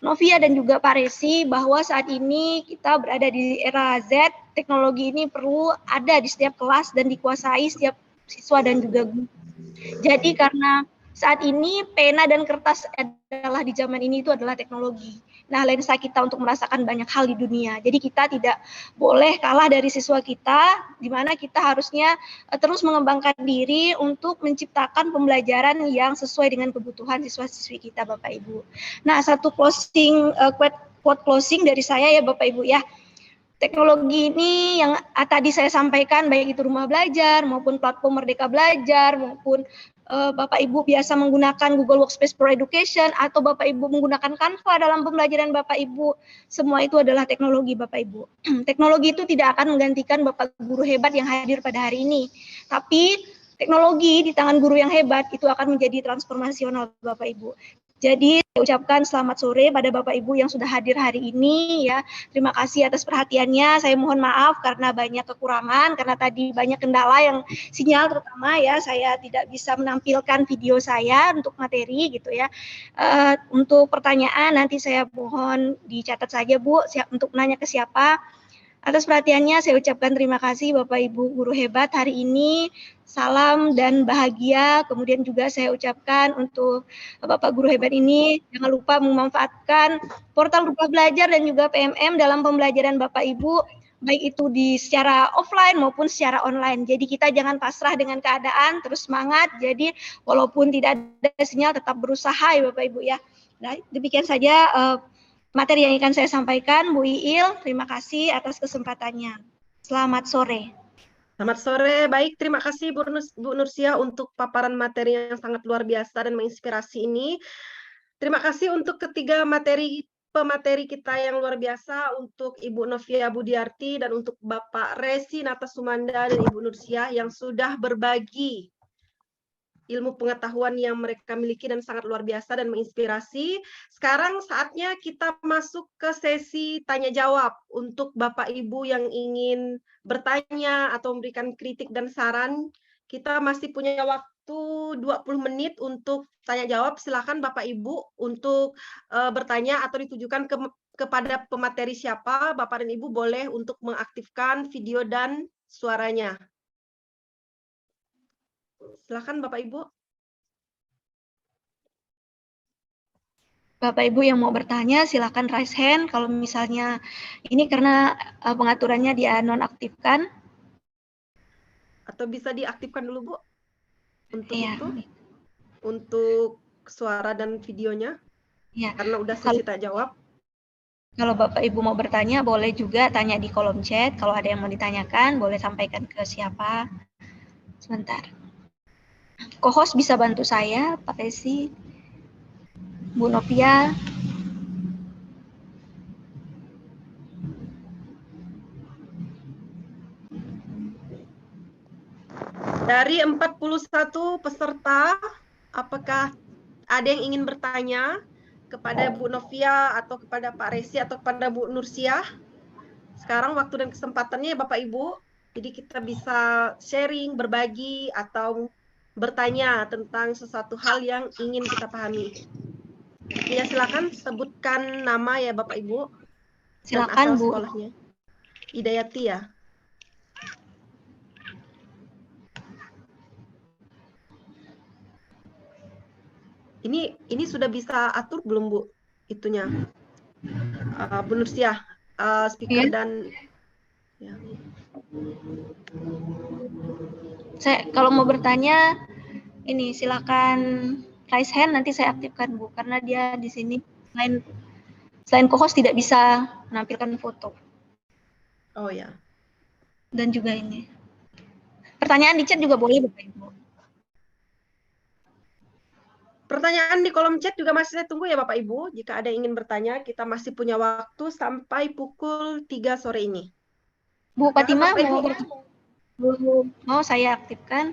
Novia dan juga Pak Resi bahwa saat ini kita berada di era Z, teknologi ini perlu ada di setiap kelas dan dikuasai setiap siswa dan juga guru. Jadi karena saat ini pena dan kertas adalah di zaman ini itu adalah teknologi. Nah, lensa kita untuk merasakan banyak hal di dunia. Jadi kita tidak boleh kalah dari siswa kita, di mana kita harusnya terus mengembangkan diri untuk menciptakan pembelajaran yang sesuai dengan kebutuhan siswa-siswi kita, Bapak Ibu. Nah, satu closing quote closing dari saya ya, Bapak Ibu ya. Teknologi ini yang tadi saya sampaikan, baik itu rumah belajar maupun platform Merdeka Belajar maupun Bapak Ibu biasa menggunakan Google Workspace for Education atau Bapak Ibu menggunakan Canva dalam pembelajaran Bapak Ibu, semua itu adalah teknologi Bapak Ibu. Teknologi itu tidak akan menggantikan Bapak guru hebat yang hadir pada hari ini, tapi teknologi di tangan guru yang hebat itu akan menjadi transformasional Bapak Ibu. Jadi saya ucapkan selamat sore pada Bapak Ibu yang sudah hadir hari ini ya. Terima kasih atas perhatiannya. Saya mohon maaf karena banyak kekurangan, karena tadi banyak kendala yang sinyal terutama ya. Saya tidak bisa menampilkan video saya untuk materi gitu ya. Untuk pertanyaan nanti saya mohon dicatat saja Bu, untuk nanya ke siapa. Atas perhatiannya saya ucapkan terima kasih Bapak Ibu guru hebat hari ini. Salam dan bahagia. Kemudian juga saya ucapkan untuk Bapak guru hebat ini jangan lupa memanfaatkan portal Rumah Belajar dan juga PMM dalam pembelajaran Bapak Ibu baik itu di secara offline maupun secara online. Jadi kita jangan pasrah dengan keadaan, terus semangat. Jadi walaupun tidak ada sinyal tetap berusaha ya Bapak Ibu ya. Nah, demikian saja materi yang akan saya sampaikan. Bu Iil, terima kasih atas kesempatannya. Selamat sore. Selamat sore, baik terima kasih Bu Nursia untuk paparan materi yang sangat luar biasa dan menginspirasi ini. Terima kasih untuk ketiga pemateri kita yang luar biasa, untuk Ibu Novia Budiarti dan untuk Bapak Resi Natasumanda dan Ibu Nursia yang sudah berbagi ilmu pengetahuan yang mereka miliki dan sangat luar biasa dan menginspirasi. Sekarang saatnya kita masuk ke sesi tanya jawab untuk Bapak Ibu yang ingin bertanya atau memberikan kritik dan saran. Kita masih punya waktu 20 menit untuk tanya jawab. Silakan Bapak Ibu untuk bertanya atau ditujukan kepada pemateri siapa. Bapak dan Ibu boleh untuk mengaktifkan video dan suaranya. Silakan Bapak Ibu. Bapak Ibu yang mau bertanya silakan raise hand. Kalau misalnya ini karena pengaturannya dia nonaktifkan. Atau bisa diaktifkan dulu Bu untuk Iya. itu, untuk suara dan videonya. Iya. Karena udah sesi tanya jawab. Kalau Bapak Ibu mau bertanya boleh juga tanya di kolom chat. Kalau ada yang mau ditanyakan boleh sampaikan ke siapa. Sebentar. Co-host bisa bantu saya, Pak Resi, Bu Novia. Dari 41 peserta, apakah ada yang ingin bertanya kepada Bu Novia atau kepada Pak Resi atau kepada Bu Nursia? Sekarang waktu dan kesempatannya ya Bapak Ibu. Jadi kita bisa sharing, berbagi, atau bertanya tentang sesuatu hal yang ingin kita pahami. Ya silakan sebutkan nama ya Bapak Ibu. Silakan dan asal Bu. Sekolahnya. Hidayati ya. Ini sudah bisa atur belum Bu? Itunya. Bu Nursia, speaker dan ya. Saya kalau mau bertanya ini silakan raise hand, nanti saya aktifkan Bu karena dia di sini selain co-host tidak bisa menampilkan foto. Oh ya. Dan juga ini. Pertanyaan di chat juga boleh Bapak Ibu. Pertanyaan di kolom chat juga masih saya tunggu ya Bapak Ibu. Jika ada yang ingin bertanya, kita masih punya waktu sampai pukul 3 sore ini. Bu Fatima mau mau saya aktifkan.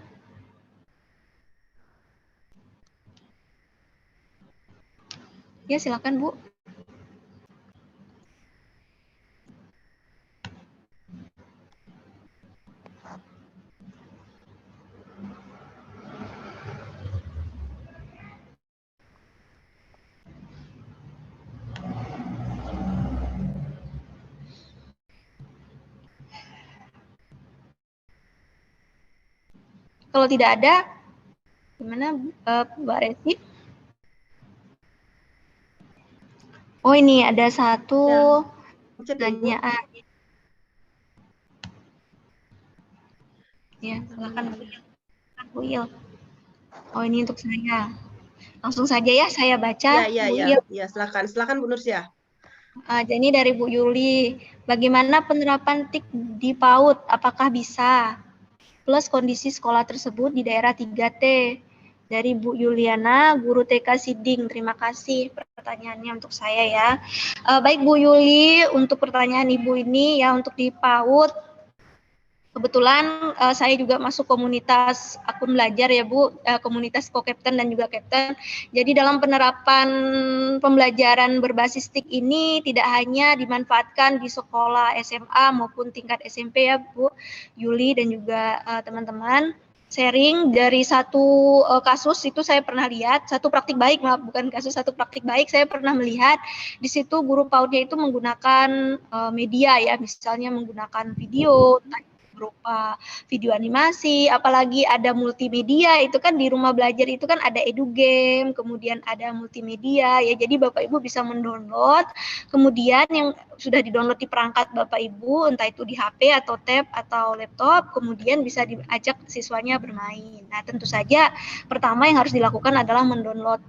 Ya, silakan Bu. Kalau tidak ada, gimana Mbak Resi? Oh ini ada satu pertanyaan. Ya, silakan Bu Il. Oh ini untuk saya. Langsung saja ya saya baca. Ya, silakan Bu Nursia. Jadi dari Bu Yuli, bagaimana penerapan TIK di PAUD? Apakah bisa? Plus kondisi sekolah tersebut di daerah 3T. Dari Bu Yuliana, guru TK Siding. Terima kasih pertanyaannya untuk saya ya. Baik Bu Yuli, untuk pertanyaan Ibu ini ya untuk di PAUD, kebetulan saya juga masuk komunitas akun belajar ya Bu, komunitas co-captain dan juga captain. Jadi dalam penerapan pembelajaran berbasis TIK ini tidak hanya dimanfaatkan di sekolah SMA maupun tingkat SMP ya Bu Yuli dan juga teman-teman. Sharing dari satu kasus itu saya pernah lihat, satu praktik baik, maaf bukan kasus, satu praktik baik saya pernah melihat di situ guru PAUD-nya itu menggunakan media ya, misalnya menggunakan video, berupa video animasi, apalagi ada multimedia, itu kan di rumah belajar itu kan ada edu game, kemudian ada multimedia ya. Jadi Bapak Ibu bisa mendownload, kemudian yang sudah didownload di perangkat Bapak Ibu, entah itu di HP atau tab atau laptop, kemudian bisa diajak siswanya bermain. Nah, tentu saja pertama yang harus dilakukan adalah mendownload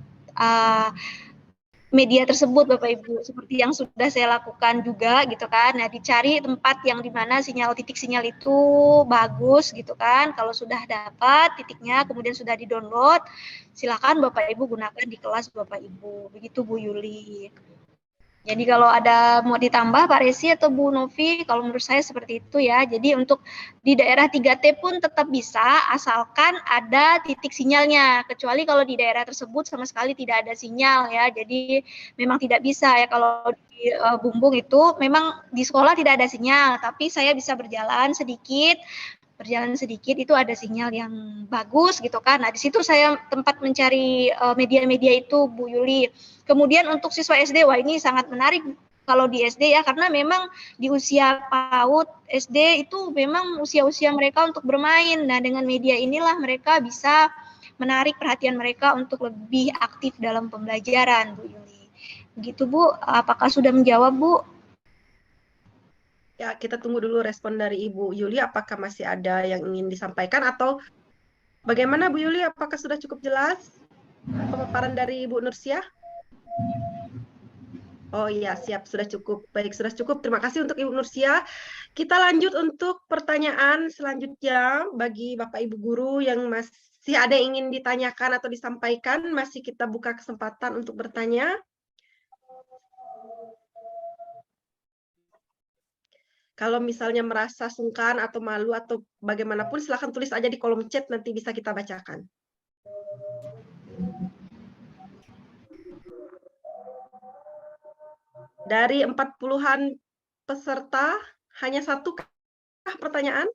media tersebut Bapak Ibu, seperti yang sudah saya lakukan juga gitu kan. Nah, dicari tempat yang dimana titik sinyal itu bagus gitu kan. Kalau sudah dapat titiknya, kemudian sudah di-download, silakan Bapak Ibu gunakan di kelas Bapak Ibu. Begitu Bu Yuli. Jadi kalau ada mau ditambah Pak Resi atau Bu Novi, kalau menurut saya seperti itu ya. Jadi untuk di daerah 3T pun tetap bisa, asalkan ada titik sinyalnya. Kecuali kalau di daerah tersebut sama sekali tidak ada sinyal ya. Jadi memang tidak bisa ya kalau di Bumbung itu memang di sekolah tidak ada sinyal, tapi saya bisa berjalan sedikit itu ada sinyal yang bagus gitu kan. Nah, di situ saya tempat mencari media-media itu Bu Yuli. Kemudian untuk siswa SD, wah ini sangat menarik kalau di SD ya, karena memang di usia PAUD SD itu memang usia-usia mereka untuk bermain. Nah, dengan media inilah mereka bisa menarik perhatian mereka untuk lebih aktif dalam pembelajaran, Bu Yuli. Begitu Bu, apakah sudah menjawab Bu? Ya, kita tunggu dulu respon dari Ibu Yuli, apakah masih ada yang ingin disampaikan atau bagaimana Bu Yuli, apakah sudah cukup jelas pemaparan dari Ibu Nursiah? Oh iya, siap, sudah cukup. Baik, sudah cukup. Terima kasih untuk Ibu Nursiah. Kita lanjut untuk pertanyaan selanjutnya bagi Bapak Ibu guru yang masih ada yang ingin ditanyakan atau disampaikan, masih kita buka kesempatan untuk bertanya. Kalau misalnya merasa sungkan atau malu atau bagaimanapun, silahkan tulis aja di kolom chat, nanti bisa kita bacakan. Dari 40-an peserta, hanya satu pertanyaan?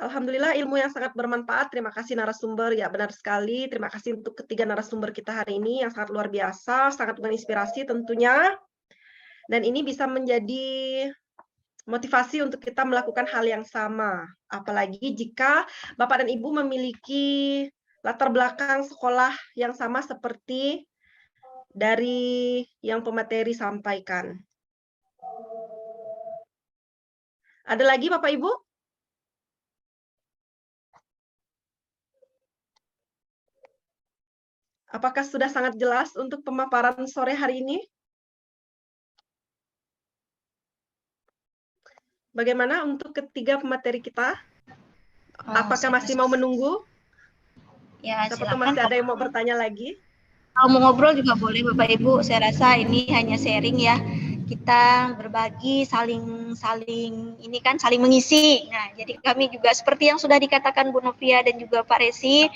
Alhamdulillah, ilmu yang sangat bermanfaat. Terima kasih narasumber. Ya, benar sekali. Terima kasih untuk ketiga narasumber kita hari ini yang sangat luar biasa, sangat menginspirasi tentunya. Dan ini bisa menjadi motivasi untuk kita melakukan hal yang sama. Apalagi jika Bapak dan Ibu memiliki latar belakang sekolah yang sama seperti dari yang pemateri sampaikan. Ada lagi Bapak Ibu? Apakah sudah sangat jelas untuk pemaparan sore hari ini? Bagaimana untuk ketiga pemateri kita? Apakah masih mau menunggu? Ya, Siapa masih ada yang mau bertanya lagi? Kalau mau ngobrol juga boleh Bapak Ibu. Saya rasa ini hanya sharing ya. Kita berbagi, saling mengisi. Nah, jadi kami juga seperti yang sudah dikatakan Bu Novia dan juga Pak Resi,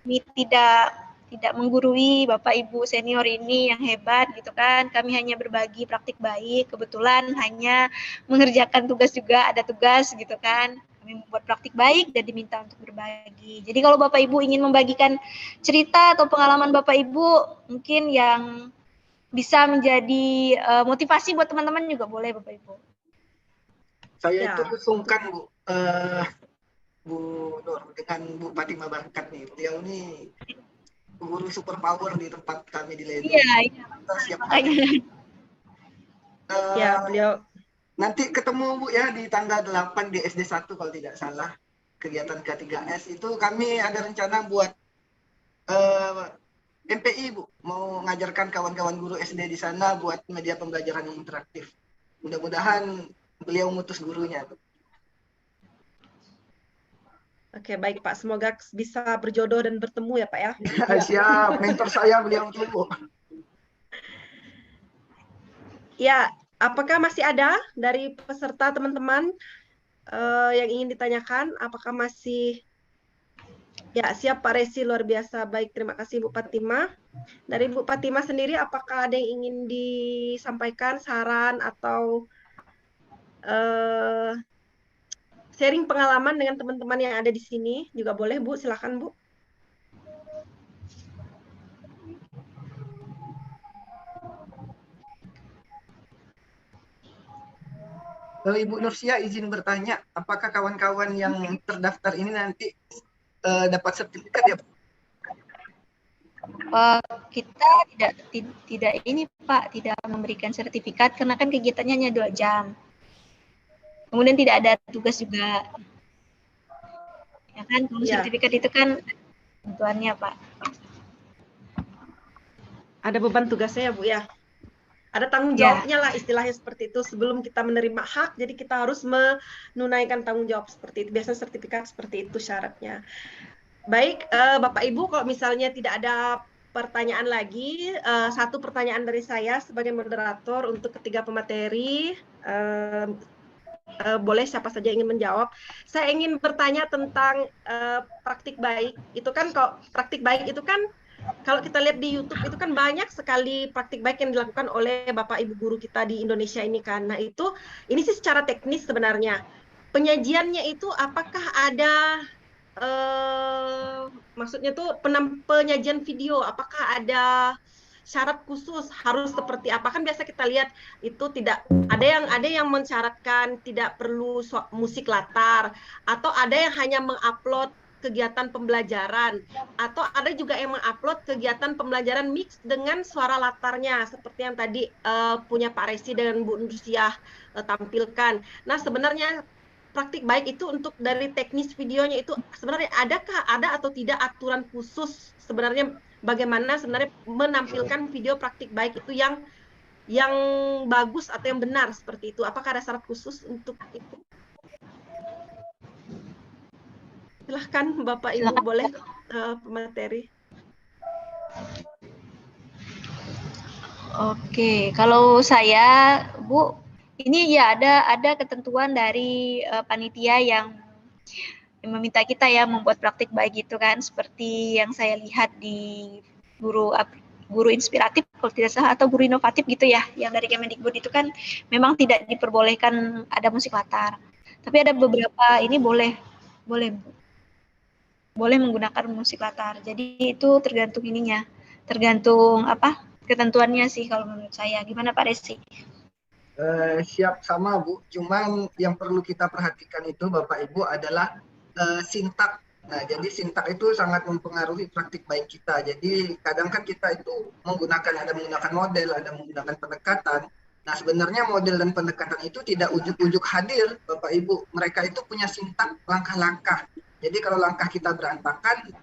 kami tidak menggurui Bapak Ibu senior ini yang hebat gitu kan. Kami hanya berbagi praktik baik. Kebetulan hanya mengerjakan tugas juga, ada tugas gitu kan. Kami membuat praktik baik dan diminta untuk berbagi. Jadi kalau Bapak Ibu ingin membagikan cerita atau pengalaman Bapak Ibu mungkin yang bisa menjadi motivasi buat teman-teman juga boleh Bapak Ibu. Saya itu sungkan Bu Nur dengan Bu Fatima Barkat nih. Beliau nih guru super power di tempat kami di Ledo. Iya. Ya, beliau. Nanti ketemu Bu ya di tanggal 8 di SD 1 kalau tidak salah. Kegiatan K3S itu kami ada rencana buat MPI Bu, mau ngajarkan kawan-kawan guru SD di sana buat media pembelajaran yang interaktif. Mudah-mudahan beliau ngutus gurunya. Oke, baik Pak. Semoga bisa berjodoh dan bertemu ya Pak ya. Siap, mentor saya beliau tuh Bu. Ya, apakah masih ada dari peserta teman-teman yang ingin ditanyakan? Apakah masih... Ya, siap Pak Resi, luar biasa. Baik, terima kasih Bu Fatima. Dari Bu Fatima sendiri, apakah ada yang ingin disampaikan saran atau sharing pengalaman dengan teman-teman yang ada di sini? Juga boleh Bu, silakan Bu. Ibu Nursia izin bertanya, apakah kawan-kawan yang terdaftar ini nanti dapat sertifikat ya? Kita tidak ini Pak, tidak memberikan sertifikat karena kan kegiatannya hanya 2 jam. Kemudian tidak ada tugas juga. Ya kan, kalau sertifikat itu kan tentuannya Pak. Ada beban tugasnya ya Bu ya. Ada tanggung jawabnya lah istilahnya seperti itu. Sebelum kita menerima hak, jadi kita harus menunaikan tanggung jawab seperti itu. Biasanya sertifikat seperti itu syaratnya. Baik, Bapak Ibu, kalau misalnya tidak ada pertanyaan lagi, satu pertanyaan dari saya sebagai moderator untuk ketiga pemateri. Boleh siapa saja ingin menjawab. Saya ingin bertanya tentang praktik baik. Itu kan kalau praktik baik itu kan kalau kita lihat di YouTube itu kan banyak sekali praktik baik yang dilakukan oleh Bapak Ibu guru kita di Indonesia ini kan. Nah ini sih secara teknis sebenarnya. Penyajiannya itu apakah ada maksudnya tuh penyajian video, apakah ada syarat khusus harus seperti apa? Kan biasa kita lihat itu tidak ada yang mensyaratkan tidak perlu musik latar, atau ada yang hanya mengupload kegiatan pembelajaran, atau ada juga yang mengupload kegiatan pembelajaran mix dengan suara latarnya seperti yang tadi punya Pak Resi dan Bu Nursiah tampilkan. Nah sebenarnya praktik baik itu untuk dari teknis videonya itu sebenarnya ada atau tidak aturan khusus sebenarnya bagaimana sebenarnya menampilkan video praktik baik itu yang bagus atau yang benar seperti itu? Apakah ada syarat khusus untuk itu? Silahkan Bapak Ibu, boleh pemateri. Oke, kalau saya Bu, ini ya ada ketentuan dari panitia yang meminta kita ya membuat praktik baik itu kan, seperti yang saya lihat di guru inspiratif kalau tidak salah atau guru inovatif gitu ya, yang dari Kemendikbud itu kan memang tidak diperbolehkan ada musik latar. Tapi ada beberapa ini boleh menggunakan musik latar. Jadi itu tergantung ininya, tergantung ketentuannya sih kalau menurut saya. Gimana Pak Resi? Siap sama Bu, cuman yang perlu kita perhatikan itu Bapak Ibu adalah sintak. Nah, jadi sintak itu sangat mempengaruhi praktik baik kita. Jadi kadang kan kita itu ada menggunakan model, ada menggunakan pendekatan. Nah, sebenarnya model dan pendekatan itu tidak ujuk-ujuk hadir Bapak Ibu. Mereka itu punya sintak langkah-langkah. Jadi kalau langkah kita berantakan,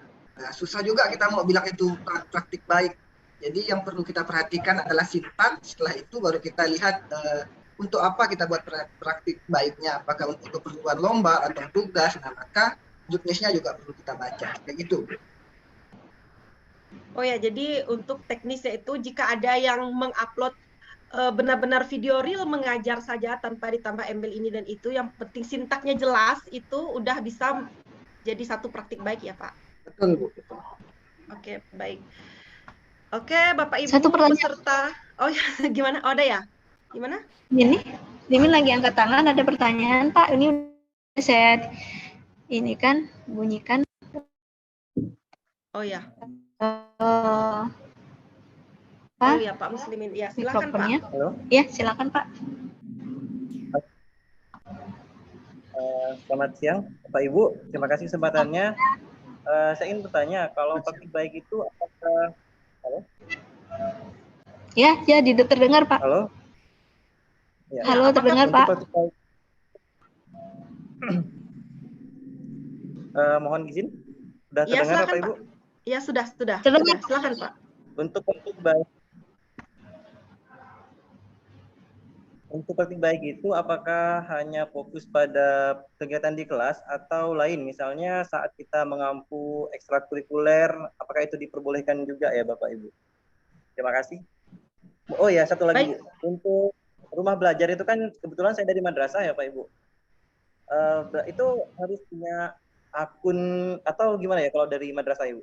susah juga kita mau bilang itu praktik baik. Jadi yang perlu kita perhatikan adalah sintak. Setelah itu baru kita lihat untuk apa kita buat praktik baiknya. Apakah untuk keperluan lomba atau tugas. Nah, maka juknisnya juga perlu kita baca. Kayak gitu. Oh ya, jadi untuk teknisnya itu jika ada yang mengupload benar-benar video real mengajar saja tanpa ditambah embel ini dan itu, yang penting sintaknya jelas, itu udah bisa jadi satu praktik baik ya Pak? Betul Bu. Betul. Oke, baik. Oke, Bapak Ibu Satu pertanyaan. peserta. Oh ya, gimana? Oh, ada ya? Gimana? Ini lagi angkat tangan, ada pertanyaan Pak. Ini saya ini kan bunyikan. Oh ya. Pak. Oh ya Pak Muslimin. Ya, silakan Pak. Halo. Ya, silakan Pak. Selamat siang Bapak Ibu, terima kasih kesempatannya. Saya ingin bertanya, kalau praktik baik itu apakah... Halo? Ya, terdengar Pak. Halo? Ya. Halo, terdengar Pak. Mohon izin, sudah Ya, terdengar silakan, Bapak Ibu? Ya, sudah. Terdengar. Silakan Pak. Untuk praktik baik itu apakah hanya fokus pada kegiatan di kelas atau lain, misalnya saat kita mengampu ekstrakurikuler, apakah itu diperbolehkan juga ya Bapak Ibu? Terima kasih. Oh ya, satu lagi Bu. Untuk rumah belajar itu kan kebetulan saya dari madrasah ya Pak Ibu. Itu harus punya akun atau gimana ya kalau dari madrasah Ibu?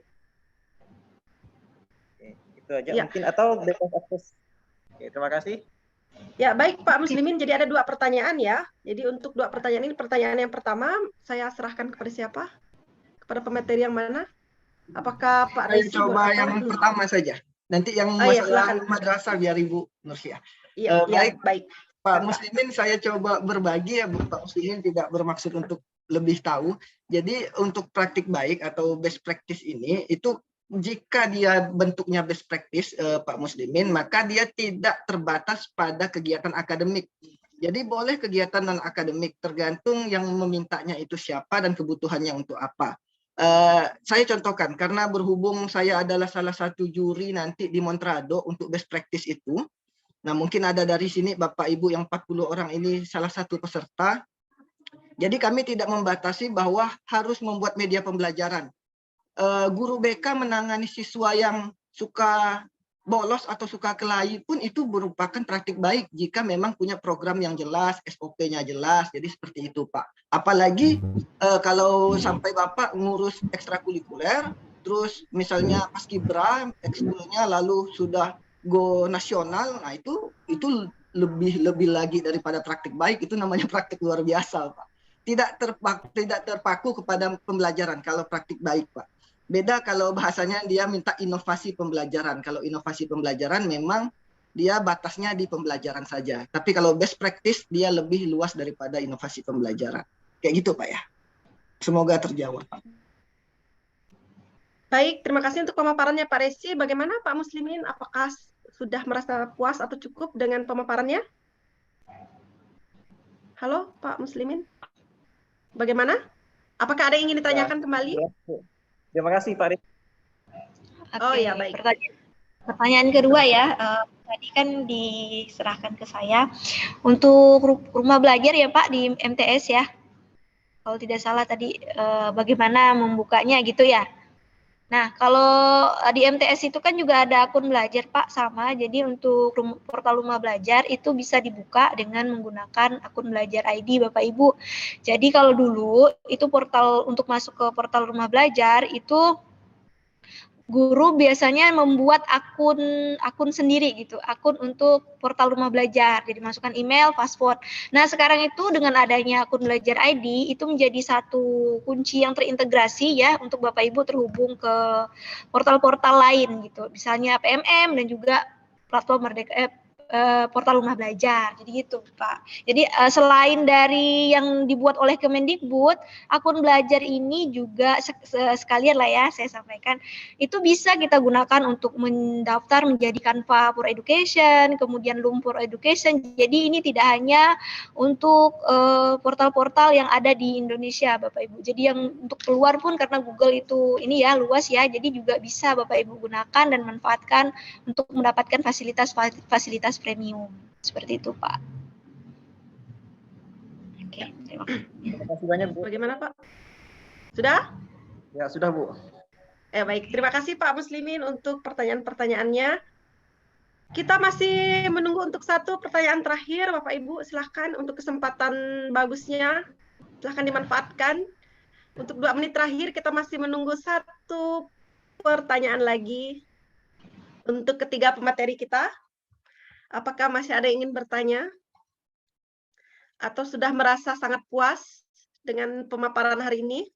Oke, itu aja ya. Mungkin atau bebas akses. Oke, terima kasih. Ya, baik Pak Muslimin, jadi ada 2 pertanyaan ya. Jadi untuk 2 pertanyaan ini, pertanyaan yang pertama saya serahkan kepada siapa? Kepada pemateri yang mana? Apakah Pak Resi? Coba yang pertama saja. Nanti yang madrasah biar Ibu Nursiah. Iya, baik. Pak Muslimin, saya coba berbagi ya Bu. Pak Muslimin tidak bermaksud untuk lebih tahu. Jadi untuk praktik baik atau best practice ini, itu jika dia bentuknya best practice Pak Muslimin, maka dia tidak terbatas pada kegiatan akademik. Jadi boleh kegiatan non akademik, tergantung yang memintanya itu siapa dan kebutuhannya untuk apa. Saya contohkan, karena berhubung saya adalah salah satu juri nanti di Montrado untuk best practice itu. Nah, mungkin ada dari sini Bapak Ibu yang 40 orang ini salah satu peserta. Jadi kami tidak membatasi bahwa harus membuat media pembelajaran. Guru BK menangani siswa yang suka bolos atau suka kelahi pun itu merupakan praktik baik jika memang punya program yang jelas, SOP-nya jelas. Jadi seperti itu, Pak. Apalagi kalau sampai Bapak ngurus ekstrakurikuler, terus misalnya paskibra, ekskulnya lalu sudah go nasional, nah itu lebih lagi daripada praktik baik, itu namanya praktik luar biasa, Pak. Tidak terpaku kepada pembelajaran kalau praktik baik, Pak. Beda kalau bahasanya dia minta inovasi pembelajaran. Kalau inovasi pembelajaran memang dia batasnya di pembelajaran saja. Tapi kalau best practice dia lebih luas daripada inovasi pembelajaran. Kayak gitu, Pak ya. Semoga terjawab. Baik, terima kasih untuk pemaparannya Pak Resi. Bagaimana Pak Muslimin? Apakah sudah merasa puas atau cukup dengan pemaparannya? Halo Pak Muslimin. Bagaimana? Apakah ada yang ingin ditanyakan kembali? Terima kasih Pak Resi. Oh ya, baik. Pertanyaan kedua ya, tadi kan diserahkan ke saya untuk rumah belajar ya Pak di MTS ya. Kalau tidak salah tadi bagaimana membukanya gitu ya. Nah, kalau di MTS itu kan juga ada akun belajar Pak sama. Jadi untuk portal rumah belajar itu bisa dibuka dengan menggunakan akun belajar ID Bapak Ibu. Jadi kalau dulu itu portal untuk masuk ke portal rumah belajar itu guru biasanya membuat akun sendiri gitu, akun untuk portal rumah belajar. Jadi masukkan email, password. Nah, sekarang itu dengan adanya akun belajar ID itu menjadi satu kunci yang terintegrasi ya untuk Bapak Ibu terhubung ke portal-portal lain gitu. Misalnya PMM dan juga platform Merdeka portal rumah belajar. Jadi gitu, Pak. Jadi selain dari yang dibuat oleh Kemendikbud, akun belajar ini juga sekalian lah ya saya sampaikan, itu bisa kita gunakan untuk mendaftar menjadi Canva for Education, kemudian Loom for Education. Jadi ini tidak hanya untuk portal-portal yang ada di Indonesia, Bapak Ibu. Jadi yang untuk keluar pun karena Google itu ini ya luas ya, jadi juga bisa Bapak Ibu gunakan dan manfaatkan untuk mendapatkan fasilitas premium. Seperti itu, Pak. Oke, terima kasih banyak, Bu. Bagaimana, Pak? Sudah? Ya, sudah, Bu. Baik, terima kasih Pak Muslimin untuk pertanyaan-pertanyaannya. Kita masih menunggu untuk satu pertanyaan terakhir, Bapak Ibu. Silahkan untuk kesempatan bagusnya, silahkan dimanfaatkan. Untuk 2 menit terakhir, kita masih menunggu satu pertanyaan lagi untuk ketiga pemateri kita. Apakah masih ada yang ingin bertanya? Atau sudah merasa sangat puas dengan pemaparan hari ini?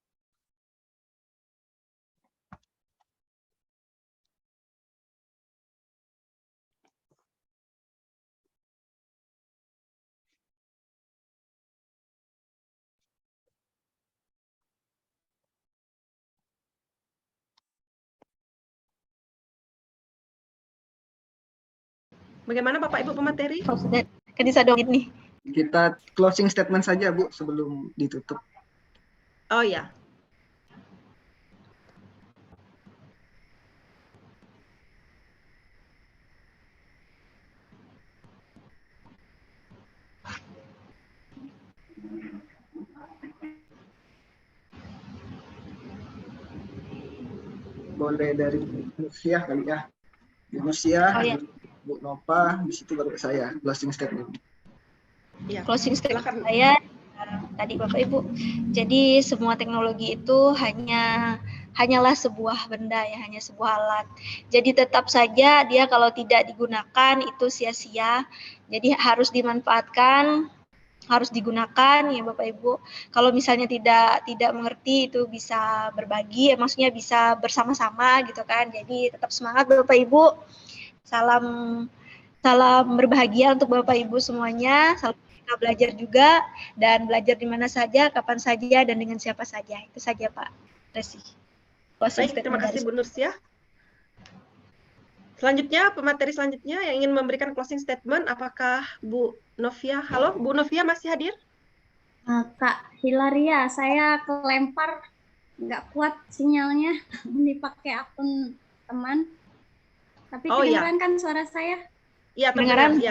Bagaimana Bapak Ibu pemateri? Kan bisa dong ini. Kita closing statement saja Bu sebelum ditutup. Oh ya. Boleh dari Nursia kali ya. Nursia, Bu Nova, di situ baru saya closing statement. Ya, closing statement saya tadi Bapak Ibu. Jadi semua teknologi itu hanyalah sebuah benda ya, hanya sebuah alat. Jadi tetap saja dia kalau tidak digunakan itu sia-sia. Jadi harus dimanfaatkan, harus digunakan ya Bapak Ibu. Kalau misalnya tidak mengerti itu bisa berbagi, maksudnya bisa bersama-sama gitu kan. Jadi tetap semangat Bapak Ibu. Salam Salam berbahagia untuk Bapak Ibu semuanya. Salam merdeka belajar juga, dan belajar di mana saja, kapan saja, dan dengan siapa saja. Itu saja Pak Resi. Baik, terima kasih Bu Nursia. Selanjutnya, pemateri selanjutnya yang ingin memberikan closing statement, apakah Bu Novia? Halo, Bu Novia masih hadir? Kak Hilaria, saya kelempar, nggak kuat sinyalnya, dipakai akun teman. Tapi kedengeran kan suara saya? Iya, kedengeran.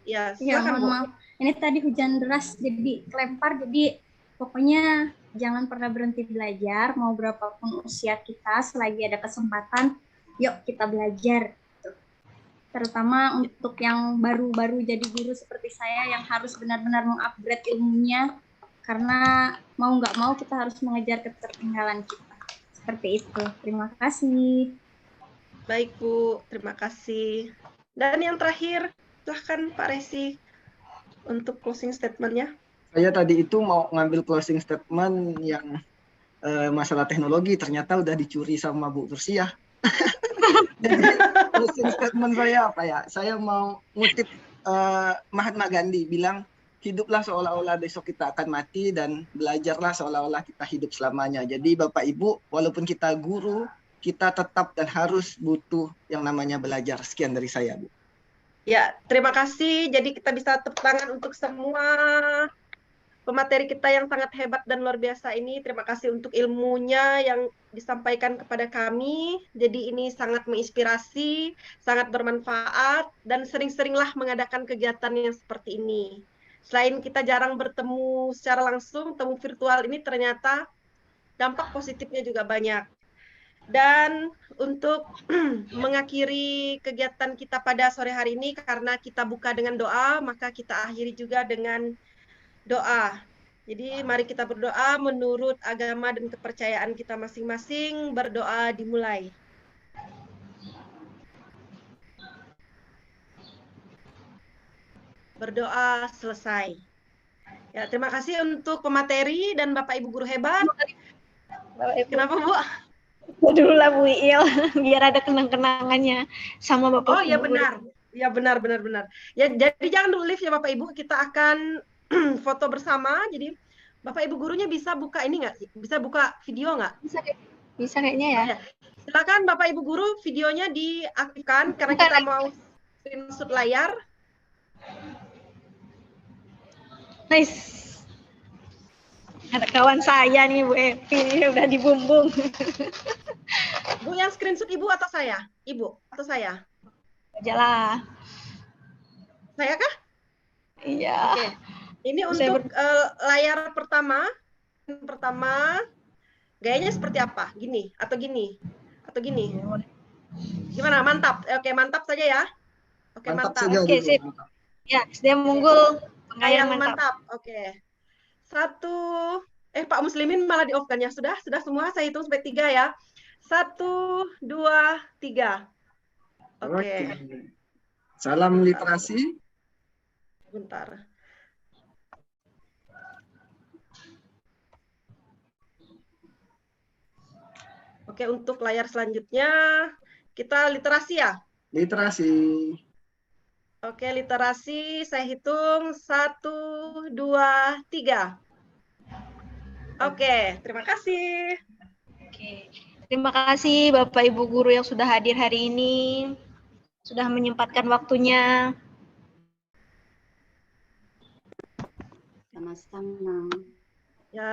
Iya, silakan Bu. Maaf. Ini tadi hujan deras, jadi kelempar, jadi pokoknya jangan pernah berhenti belajar, mau berapapun usia kita, selagi ada kesempatan, yuk kita belajar. Terutama untuk yang baru-baru jadi guru seperti saya yang harus benar-benar mengupgrade ilmunya, karena mau nggak mau kita harus mengejar ketertinggalan kita. Seperti itu. Terima kasih. Baik Bu, terima kasih. Dan yang terakhir, silahkan Pak Resi untuk closing statement-nya. Saya tadi itu mau ngambil closing statement yang masalah teknologi, ternyata udah dicuri sama Bu Nursia. Jadi closing statement saya apa ya? Saya mau ngutip Mahatma Gandhi bilang, hiduplah seolah-olah besok kita akan mati dan belajarlah seolah-olah kita hidup selamanya. Jadi Bapak Ibu, walaupun kita guru, kita tetap dan harus butuh yang namanya belajar. Sekian dari saya, Bu. Ya, terima kasih. Jadi kita bisa tepuk tangan untuk semua pemateri kita yang sangat hebat dan luar biasa ini. Terima kasih untuk ilmunya yang disampaikan kepada kami. Jadi ini sangat menginspirasi, sangat bermanfaat, dan sering-seringlah mengadakan kegiatan yang seperti ini. Selain kita jarang bertemu secara langsung, temu virtual ini ternyata dampak positifnya juga banyak. Dan untuk mengakhiri kegiatan kita pada sore hari ini, karena kita buka dengan doa, maka kita akhiri juga dengan doa. Jadi mari kita berdoa menurut agama dan kepercayaan kita masing-masing. Berdoa dimulai. Berdoa selesai. Ya, terima kasih untuk pemateri dan Bapak Ibu guru hebat. Kenapa Bu? Dulu lah Bu Il, biar ada kenang-kenangannya sama Bapak. Oh iya benar. Ya benar. Ya jadi jangan dulu live ya Bapak Ibu, kita akan foto bersama. Jadi Bapak Ibu gurunya bisa buka ini nggak? Bisa buka video nggak? Bisa kayaknya ya. Silakan Bapak Ibu guru, videonya diaktifkan karena kita mau screenshot layar. Nice. Ada kawan saya nih Bu Evi, udah dibumbung. Bu yang screenshot Ibu atau saya? Ibu atau saya? Ajalah. Saya kah? Iya. Oke. Ini untuk layar pertama. Gayanya seperti apa? Gini atau gini? Atau gini? Gimana? Mantap. Oke, mantap saja ya. Oke, mantap. Oke, sip. Ya, SDM unggul. Pengayaan mantap. Oke. 1, Pak Muslimin malah di off kan ya? Sudah semua, saya hitung sampai 3 ya. 1, 2, 3. Oke. Salam literasi. Bentar. Oke, untuk layar selanjutnya kita literasi ya? Literasi. Oke, literasi saya hitung 1, 2, 3. Oke, terima kasih. Oke. Terima kasih Bapak Ibu guru yang sudah hadir hari ini, sudah menyempatkan waktunya. Sama-sama.